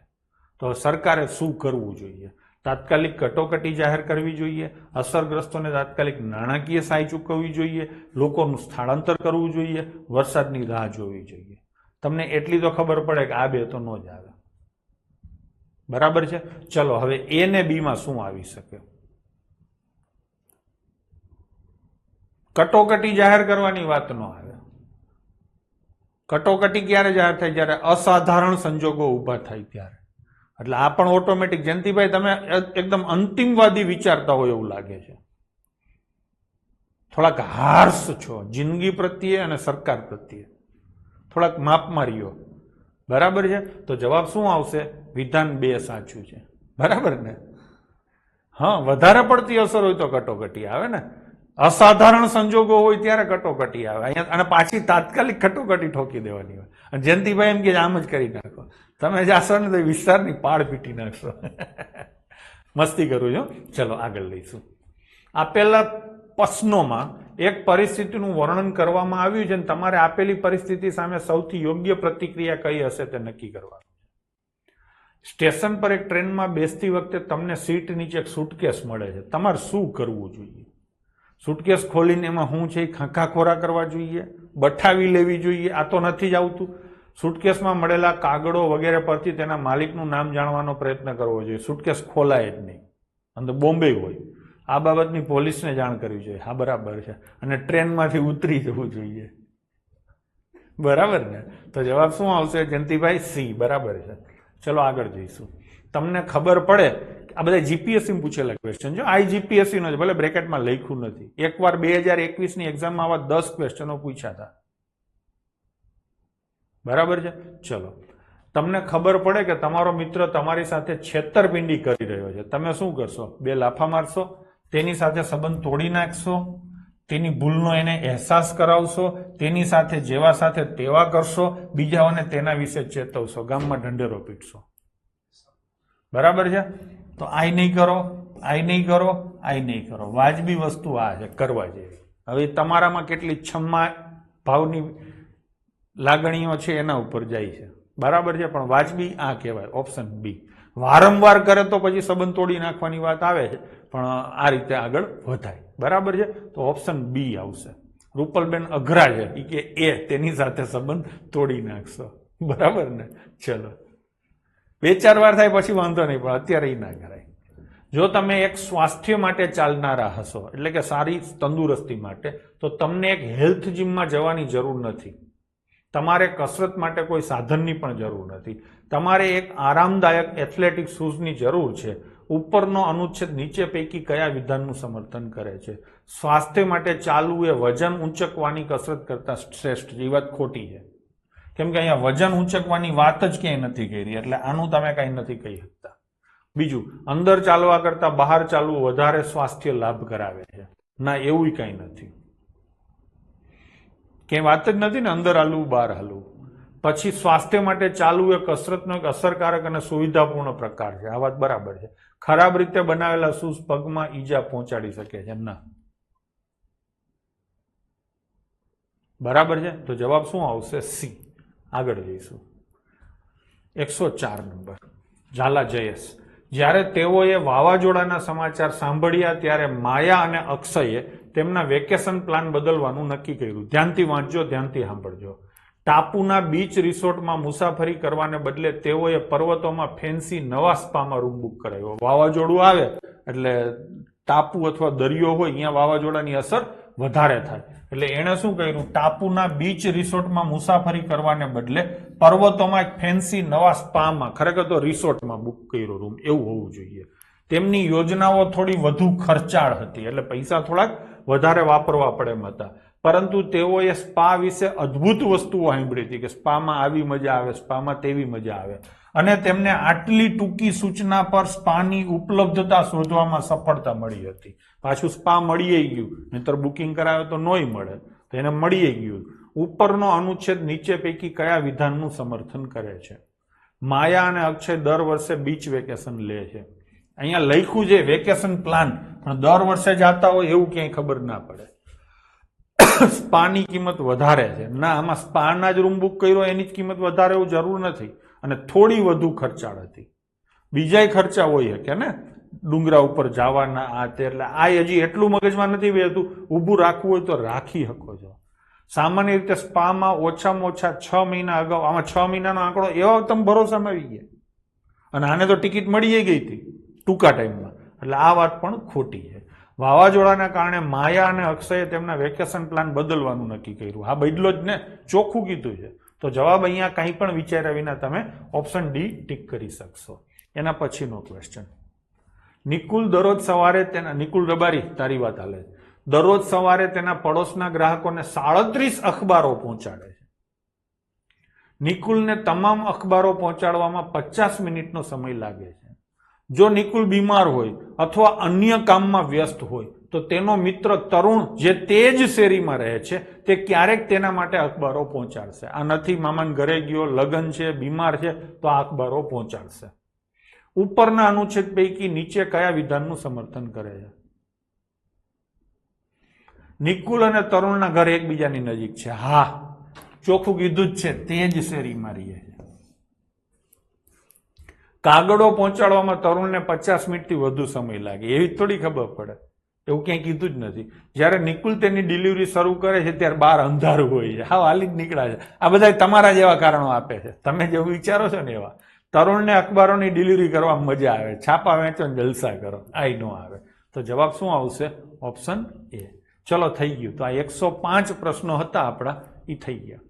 તો સરકારે શું કરવું જોઈએ? તાત્કાલિક કટોકટી જાહેર કરવી જોઈએ, અસરગ્રસ્તોને તાત્કાલિક નાણાકીય સહાય ચૂકવવી જોઈએ, લોકોનું સ્થળાંતર કરવું જોઈએ, વરસાદની રાહ જોવી જોઈએ. તમને એટલી તો ખબર પડે કે આ 2 તો ન જ આવે. બરાબર છે. ચલો, હવે એ ને બી માં શું આવી શકે? કટોકટી જાહેર કરવાની વાત ન આવે. કટોકટી ક્યારે જાહેર થાય? જ્યારે અસાધારણ સંજોગો ઉભા થાય ત્યારે. એટલે આ પણ ઓટોમેટિક. જયંતિભાઈ, તમે એકદમ અંતિમવાદી વિચારતા હોય એવું લાગે છે. થોડાક હાર્શ છો જિંદગી પ્રત્યે અને સરકાર પ્રત્યે. થોડાક માપમાં રહ્યો. બરાબર છે. તો જવાબ શું આવશે? વિધાન 2 સાચું છે. બરાબર ને? હા, વધારે પડતી અસર હોય તો કટોકટી આવે ને. અસાધારણ સંજોગો હોય ત્યારે કટોકટી આવે. અહીંયા અને પાછી તાત્કાલિક કટોકટી ઠોકી દેવાની હોય. અને જયંતિભાઈ એમ કે આમ જ કરી નાખો. તમે જાશો ને તો વિસ્તારની પાળ પીટી નાખશો. મસ્તી કરું છું. ચલો આગળ લઈશું. આપેલા પ્રશ્નોમાં એક પરિસ્થિતિનું વર્ણન કરવામાં આવ્યું છે અને તમારે આપેલી પરિસ્થિતિ સામે સૌથી યોગ્ય પ્રતિક્રિયા કઈ હશે તે નક્કી કરવાનું. સ્ટેશન પર એક ટ્રેનમાં બેસતી વખતે તમને સીટ નીચે એક સુટકેસ મળે છે. તમારે શું કરવું જોઈએ? સુટકેસ ખોલીને એમાં શું છે એ ખંખાખોરા કરવા જોઈએ, બઠાવી લેવી જોઈએ? આ તો નથી જ આવતું. સુટકેસમાં મળેલા કાગળો વગેરે પરથી તેના માલિકનું નામ જાણવાનો પ્રયત્ન કરવો જોઈએ. સુટકેસ ખોલાય જ નહીં, અંદર બોમ્બે હોય. આ બાબતની પોલીસને જાણ કરવી જોઈએ. હા, બરાબર છે. અને ટ્રેનમાંથી ઉતરી જવું જોઈએ. બરાબર ને? તો જવાબ શું આવશે જયંતિભાઈ? સી. બરાબર છે. ચલો આગળ જઈશું. તમને ખબર પડે, આ બધા જીપીએસસી પૂછેલા ક્વેશ્ચન છે. આઈજીપીએસસી નો છે, ભલે બ્રેકેટમાં લખ્યું નથી. એકવાર 2021 ની એક્ઝામમાં આવા 10 ક્વેશ્ચનો પૂછ્યા હતા. બરાબર છે. ચલો, તમને ખબર પડે કે તમારો મિત્ર તમારી સાથે છેતરપિંડી કરી રહ્યો છે. તમે શું કરશો? 2 લાફા મારશો, તેની સાથે સંબંધ તોડી નાખશો, તેની ભૂલનો એને અહેસાસ કરાવશો, તેની સાથે જેવા સાથે તેવા કરશો, બીજાઓને તેના વિશે ચેતવશો, ગામમાં ઢંઢેરો પીટશો. બરાબર છે. તો આઈ નહીં કરો, આઈ નહીં કરો, આઈ નહીં કરો. વાજબી વસ્તુ આ છે કરવા જેવી. હવે તમારામાં કેટલી ક્ષમા ભાવની લાગણીઓ છે એના ઉપર જાય છે. બરાબર છે. પણ વાજબી આ કહેવાય, ઓપ્શન બી. વારંવાર કરે તો પછી સંબંધ તોડી નાખવાની વાત આવે છે, પણ આ રીતે આગળ વધાય. બરાબર છે. તો ઓપ્શન બી આવશે. રૂપલબેન અઘરા છે એ કે એ તેની સાથે સંબંધ તોડી નાખશો. બરાબર ને? ચલો, 2-4 વાર થાય પછી વાંધો નહીં, પણ અત્યારે એ ના કરાય. જો તમે એક સ્વાસ્થ્ય માટે ચાલનારા હશો, એટલે કે સારી તંદુરસ્તી માટે, તો તમને એક હેલ્થ જીમમાં જવાની જરૂર નથી. તમારે કસરત માટે કોઈ સાધનની પણ જરૂર નથી. તમારે એક આરામદાયક એથ્લેટિક શૂઝની જરૂર છે. ઉપરનો અનુચ્છેદ નીચે પૈકી કયા વિધાનનું સમર્થન કરે છે? સ્વાસ્થ્ય માટે ચાલવું એ વજન ઊંચકવાની કસરત કરતા શ્રેષ્ઠ છે. એ વાત ખોટી છે, કેમ કે અહીંયા વજન ઊંચકવાની વાત જ ક્યાંય નથી કરી, એટલે આનું તમે કઈ નથી કહી શકતા. બીજું, અંદર ચાલવા કરતા બહાર ચાલવું વધારે સ્વાસ્થ્ય લાભ કરાવે છે. ના, એવું કઈ નથી, ક્યાંય વાત જ નથી ને અંદર હાલવું બહાર હાલવું. પછી સ્વાસ્થ્ય માટે ચાલવું એ કસરતનો એક અસરકારક અને સુવિધાપૂર્ણ પ્રકાર છે. આ વાત બરાબર છે. ખરાબ રીતે બનાવેલા શૂઝ પગમાં ઈજા પહોંચાડી શકે છે. ના, બરાબર છે. તો જવાબ શું આવશે? સી. આગળ જઈશું. 104 નંબર, ઝાલા જયેશ. જ્યારે તેઓએ વાવાઝોડાના સમાચાર સાંભળ્યા ત્યારે માયા અને અક્ષયે તેમના વેકેશન પ્લાન બદલવાનું નક્કી કર્યું. ધ્યાનથી વાંચજો, ધ્યાનથી સાંભળજો. ટાપુના બીચ રિસોર્ટમાં મુસાફરી કરવાને બદલે તેઓએ પર્વતોમાં ફેન્સી નવા સ્પામાં રૂમ બુક કરાવ્યો. વાવાઝોડું આવે એટલે ટાપુ અથવા દરિયો હોય અહીંયા વાવાઝોડાની અસર વધારે થાય, એટલે એણે શું કર્યું? ટાપુના બીચ રિસોર્ટમાં મુસાફરી કરવાને બદલે પર્વતોમાં એક ફેન્સી નવા સ્પામાં, ખરેખર તો રિસોર્ટમાં બુક કર્યો રૂમ, એવું હોવું જોઈએ. તેમની યોજનાઓ થોડી વધુ ખર્ચાળ હતી, એટલે પૈસા થોડાક વધારે વાપરવા પડે એમ હતા, પરંતુ તેઓએ સ્પા વિશે અદ્ભુત વસ્તુઓ સાંભળી હતી કે સ્પામાં આવી મજા આવે, સ્પામાં તેવી મજા આવે, અને તેમને આટલી ટૂંકી સૂચના પર સ્પાની ઉપલબ્ધતા શોધવામાં સફળતા મળી હતી. પાછું સ્પા મળી ગયું, નહીતર બુકિંગ કરાવે તો નોય મળે, તો એને મળી ગયું. ઉપરનો અનુચ્છેદ નીચે પૈકી કયા વિધાનનું સમર્થન કરે છે? માયા અને અક્ષય દર વર્ષે બીચ વેકેશન લે છે. અહીંયા લખ્યું છે વેકેશન પ્લાન, પણ દર વર્ષે જતા હોય એવું ક્યાંય ખબર ના પડે. સ્પાની કિંમત વધારે છે. ના, આમાં સ્પાના જ રૂમ બુક કર્યો એની જ કિંમત વધારે એવું જરૂર નથી, અને થોડી વધુ ખર્ચાળ હતી. બીજાય ખર્ચા હોય કે ને, ડુંગરા ઉપર જવાના આ તે, એટલે આ હજી એટલું મગજમાં નથી બેસતું. ઊભું રાખવું હોય તો રાખી શકો છો. સામાન્ય રીતે સ્પામાં ઓછામાં ઓછા 6 મહિના અગાઉ, આમાં 6 મહિનાનો આંકડો એવા તમે ભરોસામાં આવી ગયા, અને આને તો ટિકિટ મળી ગઈ હતી ટૂંકા ટાઈમમાં, એટલે આ વાત પણ ખોટી છે. વાવાઝોડાના કારણે માયા અને અક્ષયે તેમના વેકેશન પ્લાન બદલવાનું નક્કી કર્યું. હા, બદલો જ ને, ચોખ્ખું કીધું છે. તો જવાબ અહીંયા કંઈ પણ વિચાર્યા વિના તમે ઓપ્શન ડી ટીક કરી શકશો. એના પછીનો ક્વેશ્ચન, નિકુલ દરરોજ સવારે તેના, નિકુલ રબારી તારી વાત હાલે, દરરોજ સવારે તેના પડોશના ગ્રાહકોને 37 અખબારો પહોંચાડે છે. નિકુલને તમામ અખબારો પહોંચાડવામાં 50 મિનિટનો સમય લાગે છે. જો નિકુલ બીમાર હોય અથવા અન્ય કામમાં વ્યસ્ત હોય તો તેનો મિત્ર તરુણ જે તે જ શેરીમાં રહે છે તે ક્યારેક તેના માટે અખબારો પહોંચાડશે. આ નથી મામાને ઘરે ગયો, લગ્ન છે, બીમાર છે, તો આ અખબારો પહોંચાડશે. ઉપરના અનુચ્છેદ પૈકી નીચે કયા વિધાનનું સમર્થન કરે છે? નિકુલ અને તરુણના ઘર એકબીજાની નજીક છે. હા, ચોખ્ખું કીધું જ છે, તે જ શેરીમાં રહે છે. કાગળો પહોંચાડવામાં તરુણને 50 મિનિટથી વધુ સમય લાગે, એવી થોડી ખબર પડે, એવું ક્યાંય કીધું જ નથી. જ્યારે નિકુલ તેની ડિલિવરી શરૂ કરે છે ત્યારે બહાર અંધારું હોય છે, હા હાલી જ નીકળ્યા છે. આ બધા તમારા જેવા કારણો આપે છે, તમે જેવું વિચારો છો ને એવા. તરુણને અખબારોની ડિલિવરી કરવામાં મજા આવે, છાપા વેચો ને જલસા કરો, આઈ નો આવે. તો જવાબ શું આવશે? Option A. ચલો, થઈ ગયું. તો આ 105 પ્રશ્નો હતા આપણા, એ થઈ ગયા.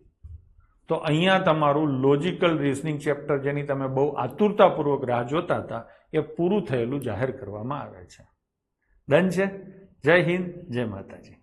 તો અહીંયા તમારું લોજિકલ રીઝનિંગ ચેપ્ટર, જેની તમે બહુ આતુરતાપૂર્વક રાહ જોતા હતા, એ પૂરું થયેલું જાહેર કરવામાં આવે છે. ડન છે? જય હિન્દ, જય માતાજી.